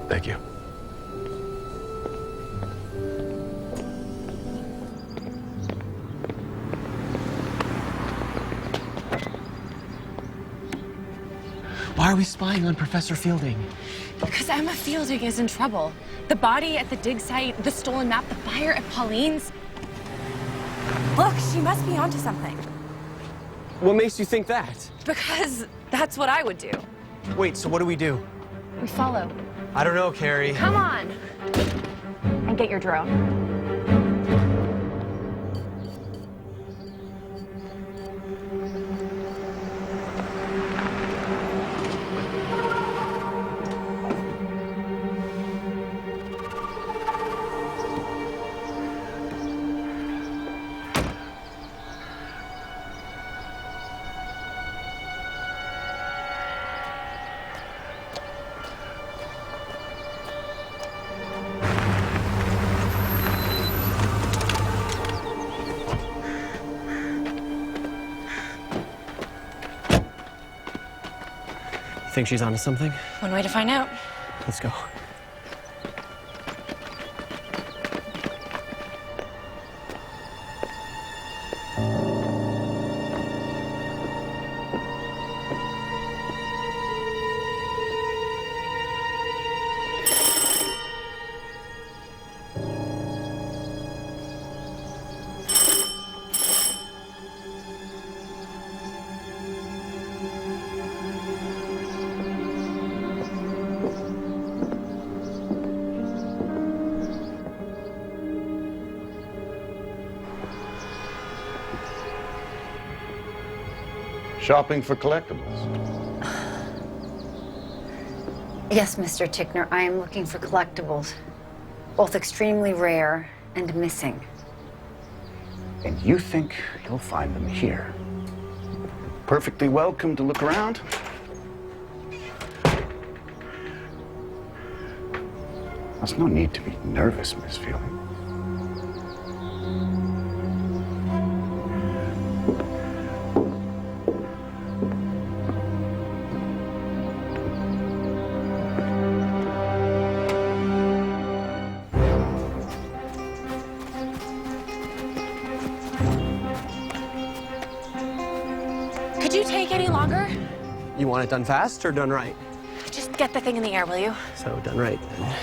Thank you. Why are we spying on Professor Fielding? Because Emma Fielding is in trouble. The body at the dig site, the stolen map, the fire at Pauline's. Look, she must be onto something. What makes you think that? Because that's what I would do. Wait, so what do? We follow. I don't know, Carrie. Come on. And get your drone. Think she's onto something? One way to find out. Let's go. Shopping for collectibles. Yes, Mr. Tickner, I am looking for collectibles, both extremely rare and missing. And you think you'll find them here? Perfectly welcome to look around. There's no need to be nervous, Miss Fielding. Could you take any longer? You want it done fast or done right? Just get the thing in the air, will you? So, done right then.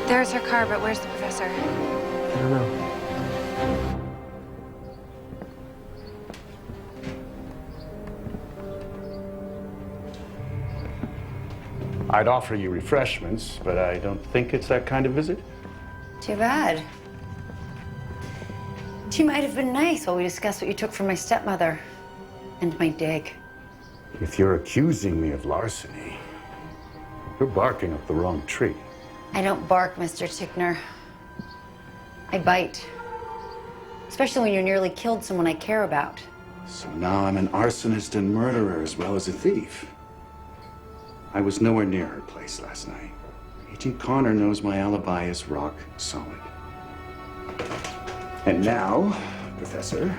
There's her car, but where's the professor? I don't know. I'd offer you refreshments, but I don't think it's that kind of visit. Too bad. She might have been nice while we discussed what you took from my stepmother and my dig. If you're accusing me of larceny, you're barking up the wrong tree. I don't bark, Mr. Tickner. I bite. Especially when you nearly killed someone I care about. So now I'm an arsonist and murderer as well as a thief. I was nowhere near her place last night. Agent Connor knows my alibi is rock solid. And now, Professor,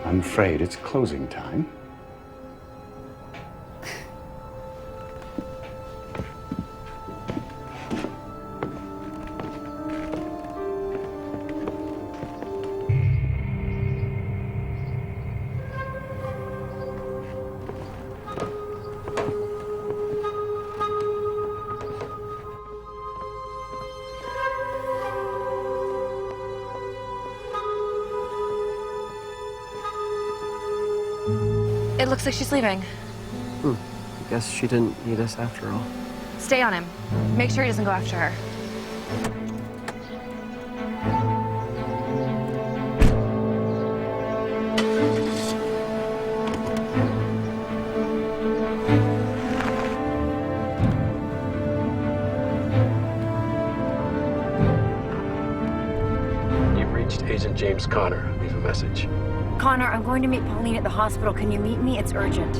I'm afraid it's closing time. It looks like she's leaving. I guess she didn't need us after all. Stay on him. Make sure he doesn't go after her. You've reached Agent James Connor. Leave a message. Connor, I'm going to meet Pauline at the hospital. Can you meet me? It's urgent.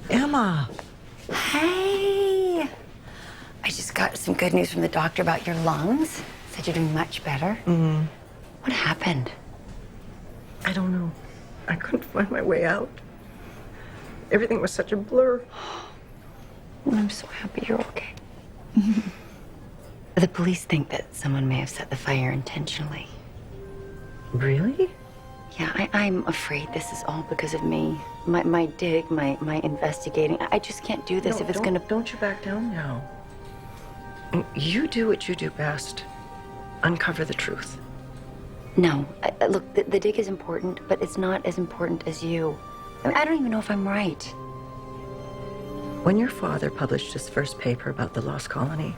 Emma! Hey! I just got some good news from the doctor about your lungs. Said you're doing much better. What happened? I don't know. I couldn't find my way out. Everything was such a blur. I'm so happy you're okay. The police think that someone may have set the fire intentionally. Really? Yeah, I'm afraid this is all because of me. My dig, my investigating. I just can't do this if it's gonna... Don't you back down now. You do what you do best. Uncover the truth. No. Look, the dig is important, but it's not as important as you. I mean, I don't even know if I'm right. When your father published his first paper about the lost colony,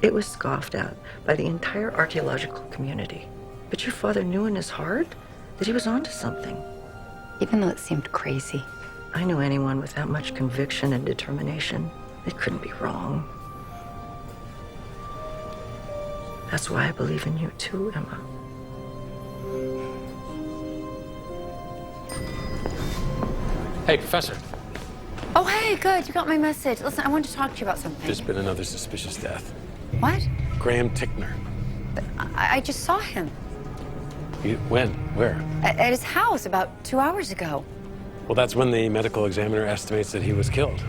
it was scoffed at by the entire archaeological community. But your father knew in his heart that he was onto something. Even though it seemed crazy. I knew anyone with that much conviction and determination, it couldn't be wrong. That's why I believe in you too, Emma. Hey, Professor. Oh, hey, good. You got my message. Listen, I wanted to talk to you about something. There's been another suspicious death. What? Graham Tickner. I just saw him. When? Where? At his house about 2 hours ago. Well, that's when the medical examiner estimates that he was killed.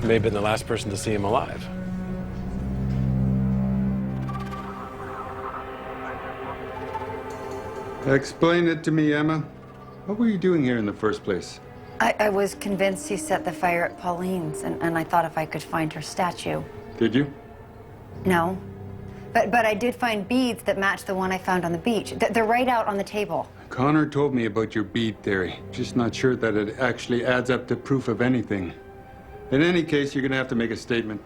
He may have been the last person to see him alive. Explain it to me, Emma. What were you doing here in the first place? I was convinced he set the fire at Pauline's, and I thought if I could find her statue. Did you? No. But I did find beads that match the one I found on the beach. They're right out on the table. Connor told me about your bead theory. Just not sure that it actually adds up to proof of anything. In any case, you're gonna have to make a statement.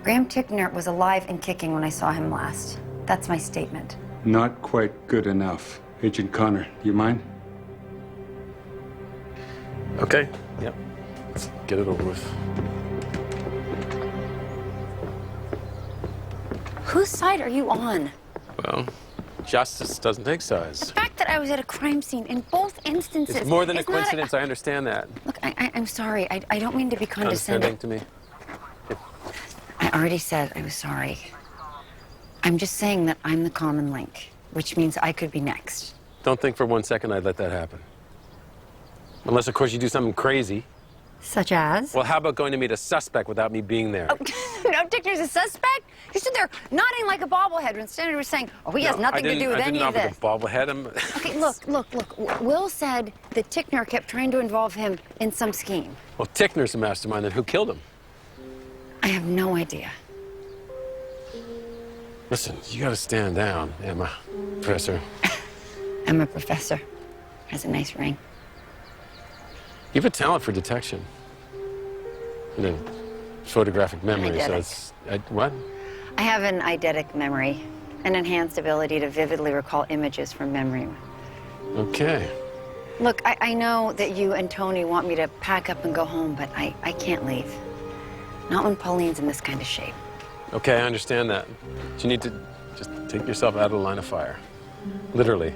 Graham Tickner was alive and kicking when I saw him last. That's my statement. Not quite good enough. Agent Connor, do you mind? Okay. Yep. Let's get it over with. Whose side are you on? Well, justice doesn't take sides. The fact that I was at a crime scene in both instances... It's more than a is not coincidence, I understand that. Look, I'm sorry. I don't mean to be condescending. To me. I already said I was sorry. I'm just saying that I'm the common link, which means I could be next. Don't think for 1 second I'd let that happen. Unless, of course, you do something crazy. Such as? Well, how about going to meet a suspect without me being there? Oh, know Tickner's a suspect? You stood there nodding like a bobblehead when Senator was saying, oh, he has nothing to do with any of this. I didn't nod like a bobblehead. Okay, look. Will said that Tickner kept trying to involve him in some scheme. Well, Tickner's the mastermind, then who killed him? I have no idea. Listen, you gotta stand down, Emma, Professor. Emma Professor has a nice ring. You have a talent for detection. And then photographic memory, so it's... what? I have an eidetic memory, an enhanced ability to vividly recall images from memory. Okay. Look, I know that you and Tony want me to pack up and go home, but I can't leave. Not when Pauline's in this kind of shape. Okay, I understand that. But you need to just take yourself out of the line of fire. Literally.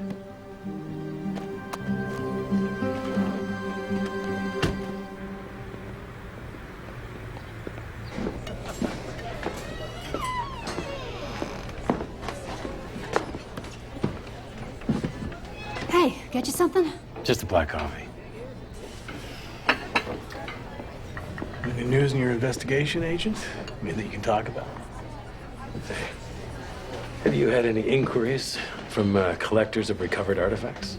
Hey, get you something? Just a black coffee. Any news in your investigation, Agent? I mean, that you can talk about? Have you had any inquiries from collectors of recovered artifacts?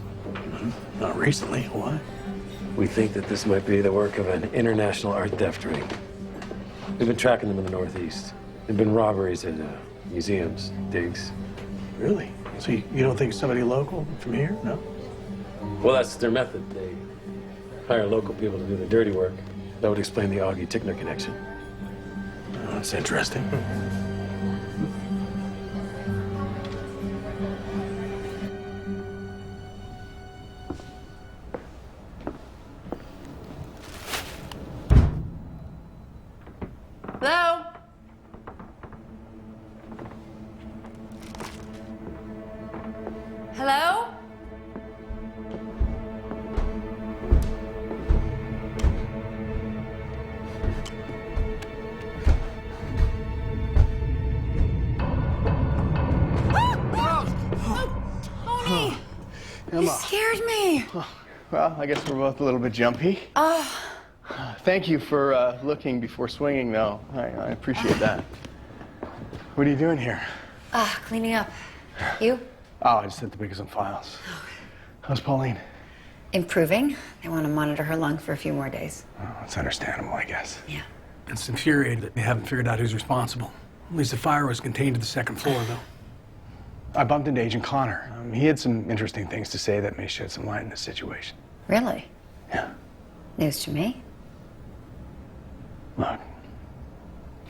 Not recently. Why? We think that this might be the work of an international art theft ring. We've been tracking them in the Northeast. There've been robberies at museums, digs. Really? So you don't think somebody local from here? No? Well, that's their method. They hire local people to do the dirty work. That would explain the Augie-Tickner connection. Oh, that's interesting. Hello? Hello? Tony! You Emma. scared me. Well, I guess we're both a little bit jumpy. Thank you for looking before swinging, though. I appreciate that. What are you doing here? Cleaning up. You? Oh, I just had to pick up some files. How's Pauline? Improving. They want to monitor her lung for a few more days. Oh, it's understandable, I guess. Yeah. It's infuriating that they haven't figured out who's responsible. At least the fire was contained to the second floor, though. I bumped into Agent Connor. He had some interesting things to say that may shed some light in this situation. Really? Yeah. News to me? Look,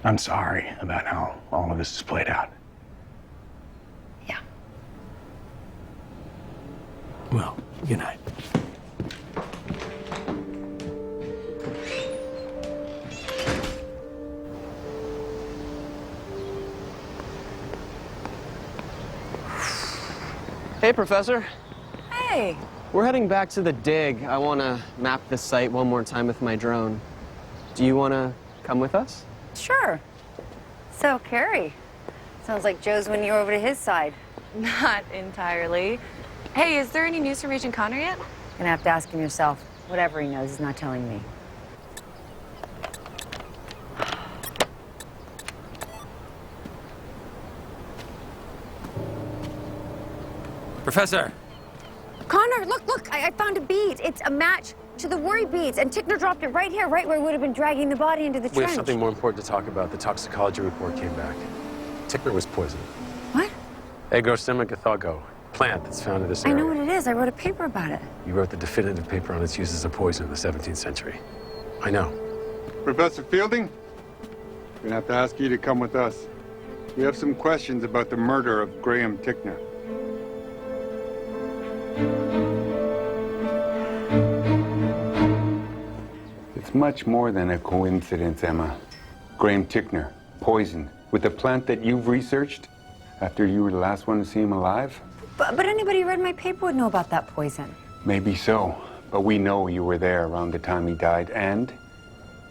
I'm sorry about how all of this has played out. Yeah. Well, good night. Hey, Professor. Hey. We're heading back to the dig. I want to map the site one more time with my drone. Do you want to come with us? Sure. So, Carrie, sounds like Joe's winning you over to his side. Not entirely. Hey, is there any news from Agent Connor yet? Gonna have to ask him yourself. Whatever he knows, he's not telling me. Professor! Connor, look, I found a bead. It's a match to the worry beads, and Tickner dropped it right here, right where he would have been dragging the body into the We have trench. something more important to talk about. The toxicology report came back. Tickner was poisoned. What? Agrostemagothogo, plant that's found in this I area. know what it is. I wrote a paper about it. You wrote the definitive paper on its use as a poison in the 17th century. I know. Professor Fielding, we're gonna have to ask you to come with us. We have some questions about the murder of Graham Tickner. It's much more than a coincidence, Emma. Graham Tickner, poisoned, with a plant that you've researched after you were the last one to see him alive? But anybody who read my paper would know about that poison. Maybe so, but we know you were there around the time he died, and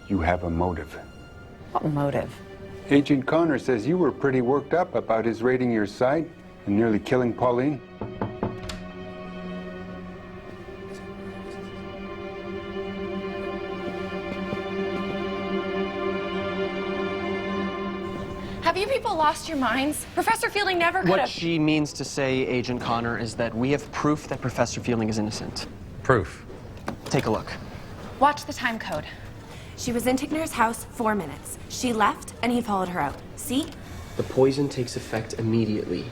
you have a motive. What motive? Agent Connor says you were pretty worked up about his raiding your site and nearly killing Pauline. Have you people lost your minds? Professor Fielding never could What have... she means to say, Agent Connor, is that we have proof that Professor Fielding is innocent. Proof? Take a look. Watch the time code. She was in Tickner's house 4 minutes. She left, and he followed her out. See? The poison takes effect immediately.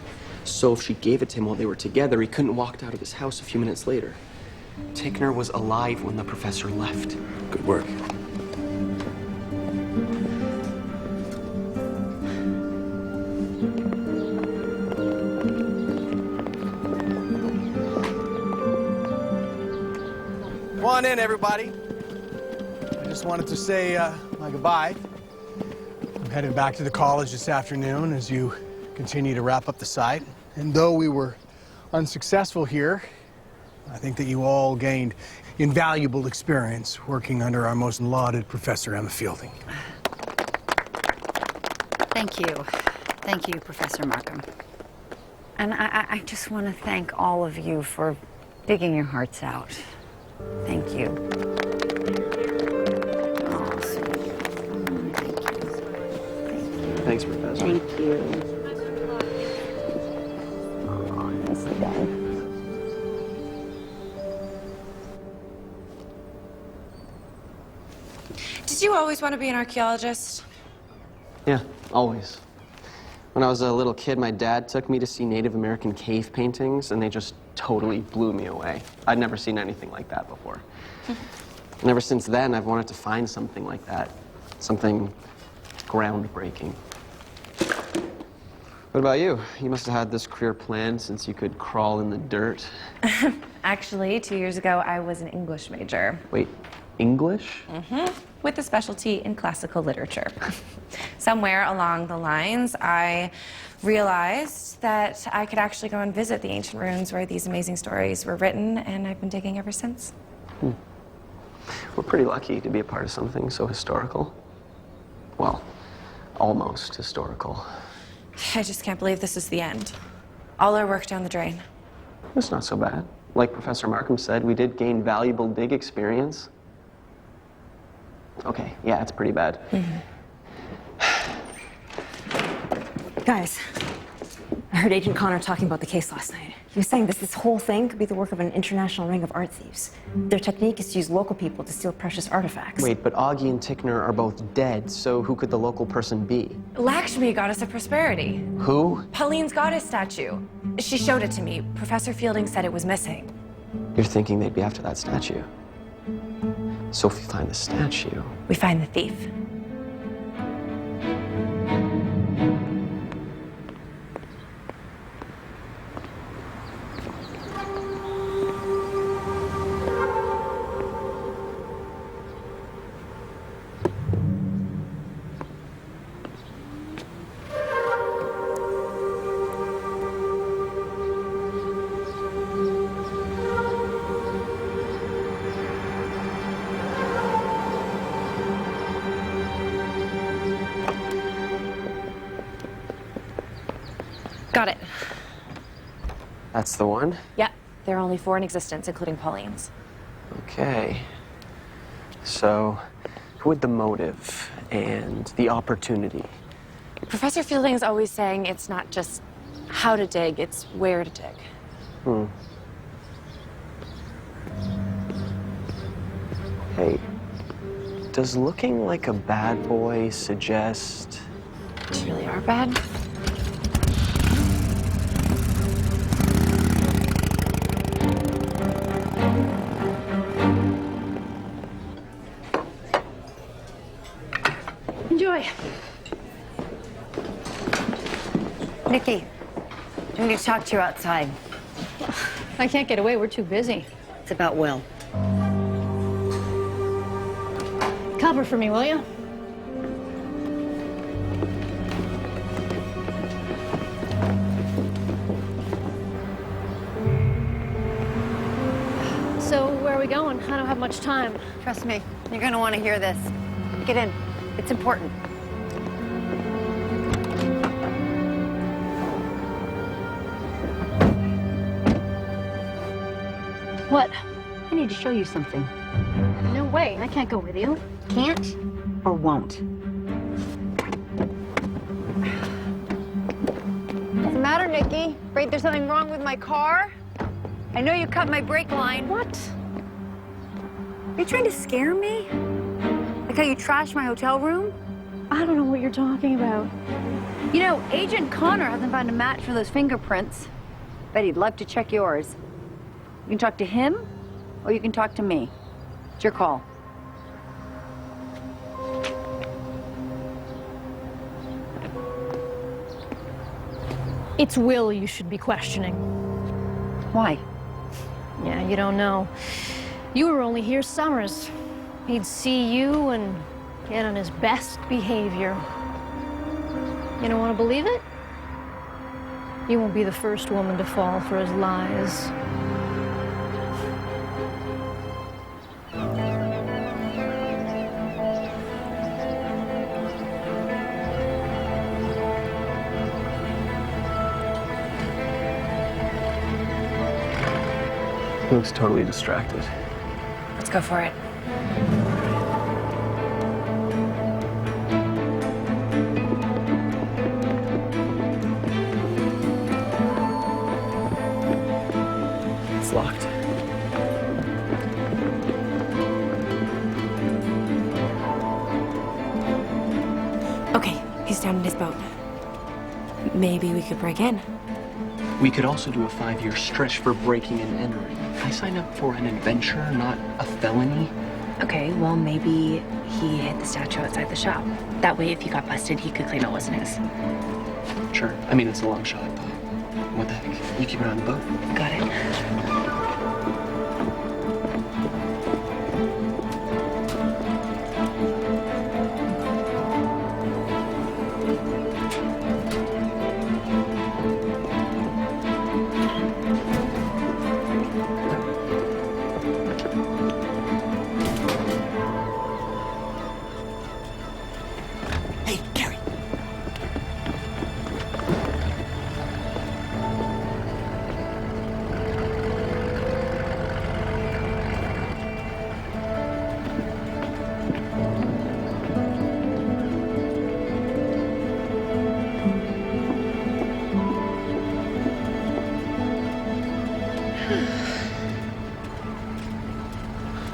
So if she gave it to him while they were together, he couldn't walk out of his house a few minutes later. Tickner was alive when the professor left. Good work. Come on in, everybody. I just wanted to say my goodbye. I'm headed back to the college this afternoon as you continue to wrap up the site. And though we were unsuccessful here, I think that you all gained invaluable experience working under our most lauded Professor Emma Fielding. Thank you. Thank you, Professor Markham. And I just want to thank all of you for digging your hearts out. Thank you. Oh, sweet. Thank you. Thanks, Professor. Thank you. Oh, nicely done. Did you always want to be an archaeologist? Yeah, always. When I was a little kid, my dad took me to see Native American cave paintings, and they just totally blew me away. I'd never seen anything like that before. And ever since then, I've wanted to find something like that. Something groundbreaking. What about you? You must have had this career planned since you could crawl in the dirt. Actually, 2 years ago, I was an English major. Wait, English? Mm-hmm. With a specialty in classical literature. Somewhere along the lines, I realized that I could actually go and visit the ancient ruins where these amazing stories were written, and I've been digging ever since. We're pretty lucky to be a part of something so historical. Well, almost historical. I just can't believe this is the end. All our work down the drain. It's not so bad. Like Professor Markham said, we did gain valuable dig experience. Okay, yeah, it's pretty bad. Guys, I heard Agent Connor talking about the case last night. He was saying this whole thing could be the work of an international ring of art thieves. Their technique is to use local people to steal precious artifacts. Wait, but Augie and Tickner are both dead, so who could the local person be? Lakshmi, goddess of prosperity. Who? Pauline's goddess statue. She showed it to me. Professor Fielding said it was missing. You're thinking they'd be after that statue. So if we find the statue... We find the thief. Got it. That's the one? Yeah, there are only 4 in existence, including Pauline's. Okay. So, who had the motive and the opportunity? Professor Fielding is always saying it's not just how to dig, it's where to dig. Hey, does looking like a bad boy suggest... You really are bad? Enjoy. Nikki, I need to talk to you outside. I can't get away. We're too busy. It's about Will. Cover for me, will you? So, where are we going? I don't have much time. Trust me, you're gonna want to hear this. Get in. It's important. What? I need to show you something. No way. I can't go with you. Can't or won't? Nikki. Afraid there's something wrong with my car? I know you cut my brake line. What? Are you trying to scare me? Like how you trashed my hotel room? I don't know what you're talking about. You know, Agent Connor hasn't found a match for those fingerprints. Bet he'd love to check yours. You can talk to him, or you can talk to me. It's your call. It's Will you should be questioning. Why? Yeah, you don't know. You were only here summers. He'd see you and get on his best behavior. You don't want to believe it? You won't be the first woman to fall for his lies. He looks totally distracted. Let's go for it. It's locked. Okay, he's down in his boat. Maybe we could break in. We could also do a 5-year stretch for breaking and entering. I signed up for an adventure, not a felony. Okay, well, maybe he hid the statue outside the shop. That way, if he got busted, he could claim it wasn't his. Sure. I mean, it's a long shot, but what the heck? You keep it on the boat. Got it.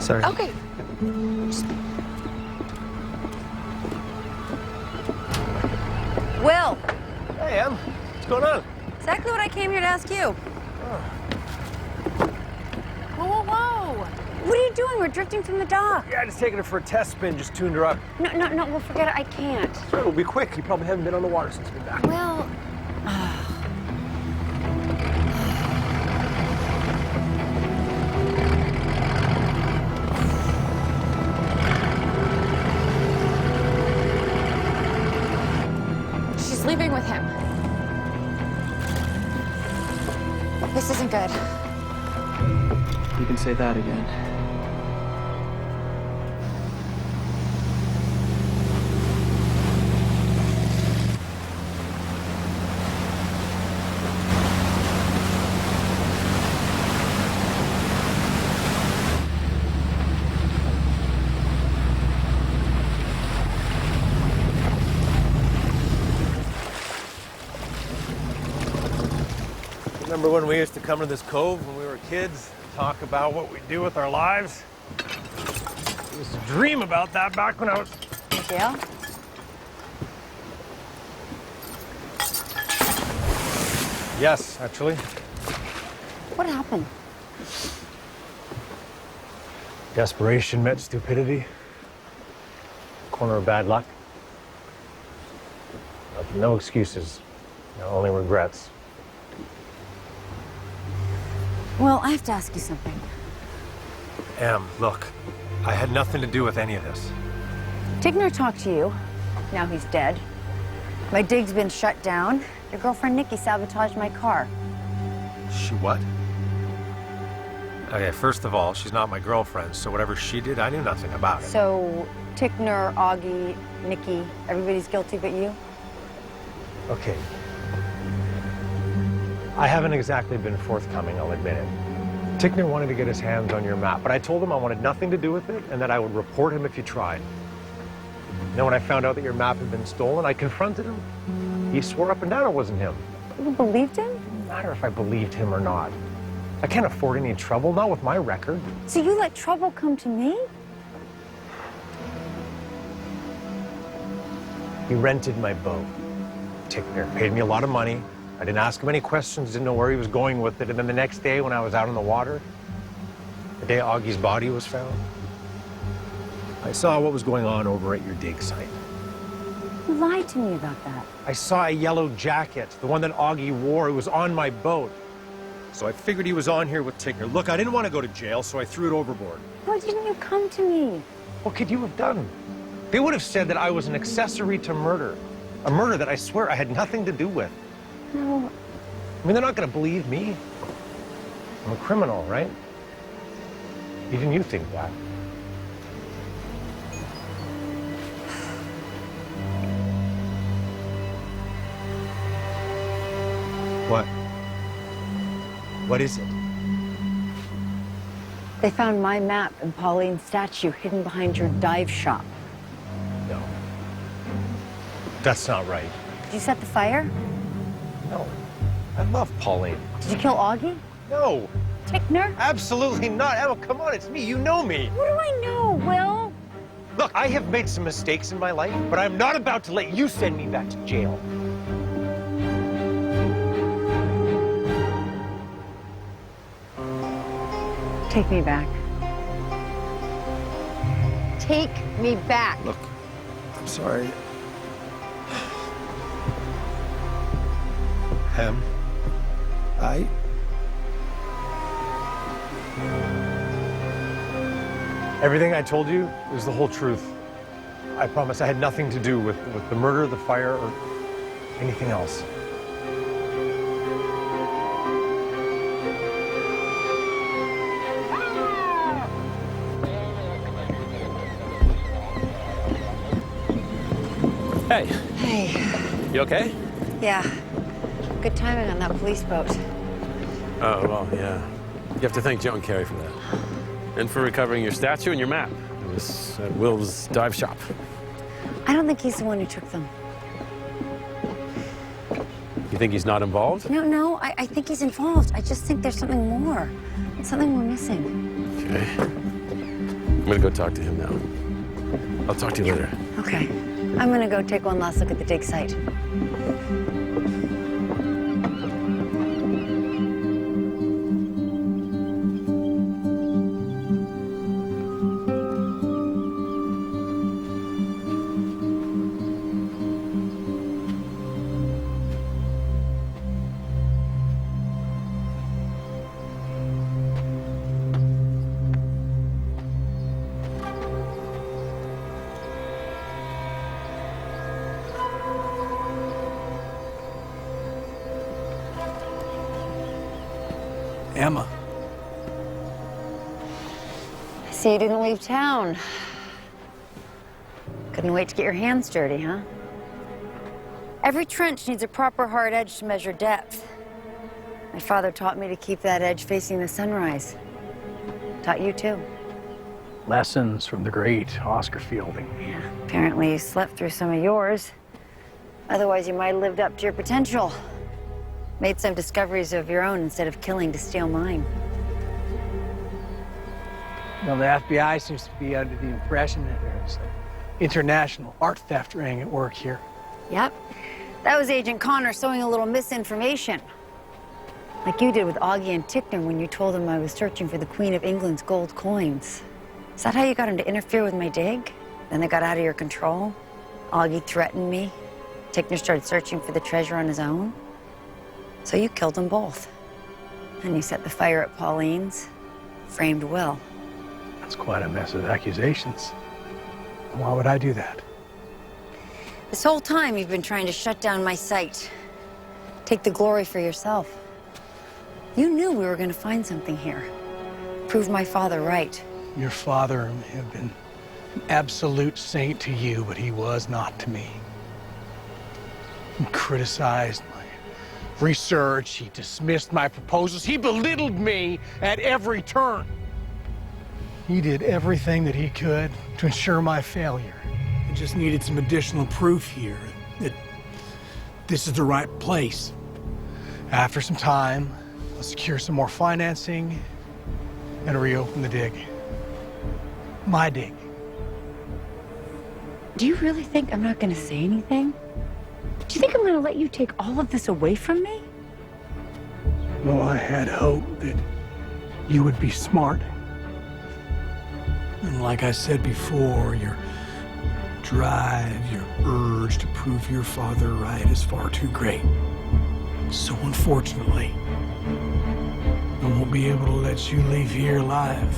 Sorry. Okay. Will! Hey, Em. What's going on? Exactly what I came here to ask you. Whoa, whoa, whoa! What are you doing? We're drifting from the dock. Yeah, just taking her for a test spin, just tuned her up. No, well, forget it. I can't. Sure, it'll be quick. You probably haven't been on the water since we've been back. Well, She's leaving with him. This isn't good. You can say that again. Remember when we used to come to this cove when we were kids, talk about what we do with our lives? I used to dream about that back when I was in jail? Yes, actually. What happened? Desperation met stupidity. Corner of bad luck. No excuses, only regrets. Well, I have to ask you something. Em, look, I had nothing to do with any of this. Tigner talked to you. Now he's dead. My dig's been shut down. Your girlfriend Nikki sabotaged my car. She what? Okay, first of all, she's not my girlfriend, so whatever she did, I knew nothing about it. So, Tigner, Augie, Nikki, everybody's guilty but you? Okay. I haven't exactly been forthcoming, I'll admit it. Tigner wanted to get his hands on your map, but I told him I wanted nothing to do with it and that I would report him if you tried. Then when I found out that your map had been stolen, I confronted him. He swore up and down it wasn't him. You believed him? It doesn't matter if I believed him or not. I can't afford any trouble, not with my record. So you let trouble come to me? He rented my boat. Tickner paid me a lot of money. I didn't ask him any questions, didn't know where he was going with it. And then the next day when I was out on the water, the day Augie's body was found, I saw what was going on over at your dig site. You lied to me about that. I saw a yellow jacket, the one that Augie wore. It was on my boat. So I figured he was on here with Tickner. Look, I didn't want to go to jail, so I threw it overboard. Why didn't you come to me? What could you have done? They would have said that I was an accessory to murder. A murder that I swear I had nothing to do with. No. I mean, they're not going to believe me. I'm a criminal, right? Even you think that. What? What is it? They found my map and Pauline's statue hidden behind your dive shop. No. That's not right. Did you set the fire? No. I love Pauline. Did you kill Augie? No. Tickner? Absolutely not. Emma, come on, it's me. You know me. What do I know, Will? Look, I have made some mistakes in my life, but I'm not about to let you send me back to jail. Take me back. Take me back. Look, I'm sorry. Em, everything I told you is the whole truth. I promise I had nothing to do with the murder, the fire, or anything else. Hey. Hey. You okay? Yeah. Good timing on that police boat. Oh, well, yeah. You have to thank Joe and Carrie for that. And for recovering your statue and your map. It was at Will's dive shop. I don't think he's the one who took them. You think he's not involved? No, I think he's involved. I just think there's something more. Something we're missing. Okay. I'm gonna go talk to him now. I'll talk to you later. Okay. I'm gonna go take one last look at the dig site. Emma. I see you didn't leave town. Couldn't wait to get your hands dirty, huh? Every trench needs a proper hard edge to measure depth. My father taught me to keep that edge facing the sunrise. Taught you too. Lessons from the great Oscar Fielding. Yeah, apparently you slept through some of yours. Otherwise, you might have lived up to your potential. Made some discoveries of your own instead of killing to steal mine. Well, the FBI seems to be under the impression that there's an international art theft ring at work here. Yep. That was Agent Connor sowing a little misinformation. Like you did with Augie and Tickner when you told them I was searching for the Queen of England's gold coins. Is that how you got him to interfere with my dig? Then they got out of your control? Augie threatened me. Tickner started searching for the treasure on his own. So you killed them both. And you set the fire at Pauline's, framed Will. That's quite a mess of accusations. Why would I do that? This whole time you've been trying to shut down my site. Take the glory for yourself. You knew we were going to find something here. Prove my father right. Your father may have been an absolute saint to you, but he was not to me. He criticized my research, he dismissed my proposals, he belittled me at every turn. He did everything that he could to ensure my failure. I just needed some additional proof here that this is the right place. After some time, I'll secure some more financing and reopen the dig. My dig. Do you really think I'm not gonna say anything? Do you think I'm gonna let you take all of this away from me? Well, I had hoped that you would be smart. And like I said before, your drive, your urge to prove your father right is far too great. So unfortunately, I won't be able to let you leave here alive.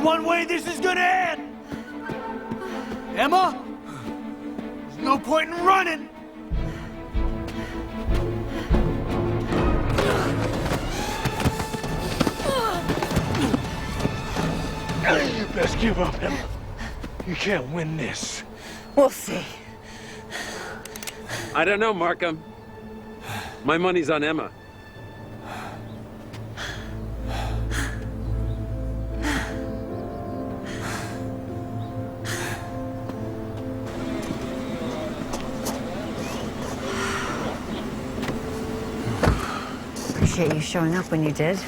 One way this is gonna end! Emma? There's no point in running! You best give up, Emma. You can't win this. We'll see. I don't know, Markham. My money's on Emma. Appreciate you showing up when you did.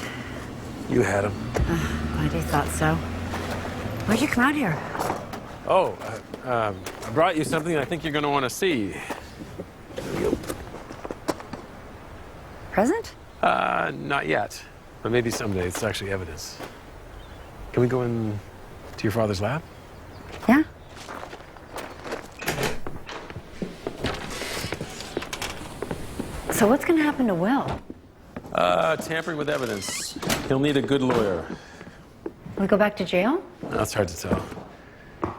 You had him. Glad you thought so. Why'd you come out here? Oh, I brought you something I think you're going to want to see. Present? Not yet, but maybe someday. It's actually evidence. Can we go in to your father's lab? Yeah. So what's gonna happen to Will? Tampering with evidence. He'll need a good lawyer. We go back to jail? That's hard to tell.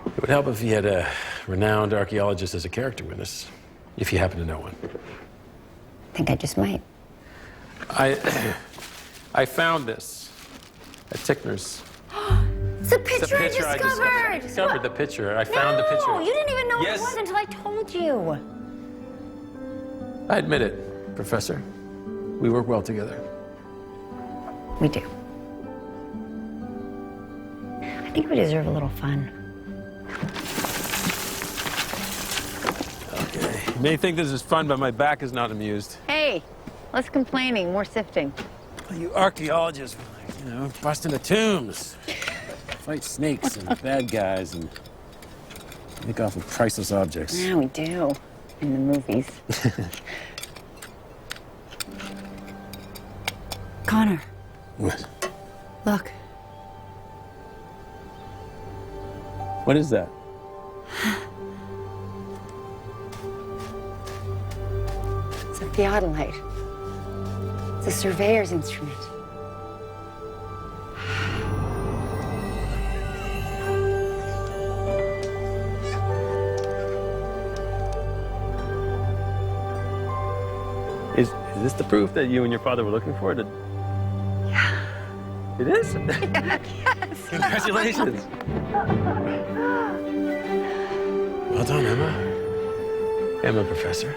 It would help if he had a renowned archaeologist as a character witness, if you happen to know one. I think I just might. I found this at Tickner's. It's a picture I discovered! I discovered the picture. I found the picture. No, you didn't even know Yes. what it was until I told you. I admit it, Professor. We work well together. We do. I think we deserve a little fun. Okay. You may think this is fun, but my back is not amused. Hey, less complaining, more sifting. You archaeologists, you know, bust into tombs, fight snakes and bad guys, and make off with priceless objects. Yeah, we do. In the movies. Connor. What? Look. What is that? It's a theodolite. It's a surveyor's instrument. Is this the proof that you and your father were looking for? Yeah. It is? Yes. Congratulations. Well done, Emma. Emma, Professor.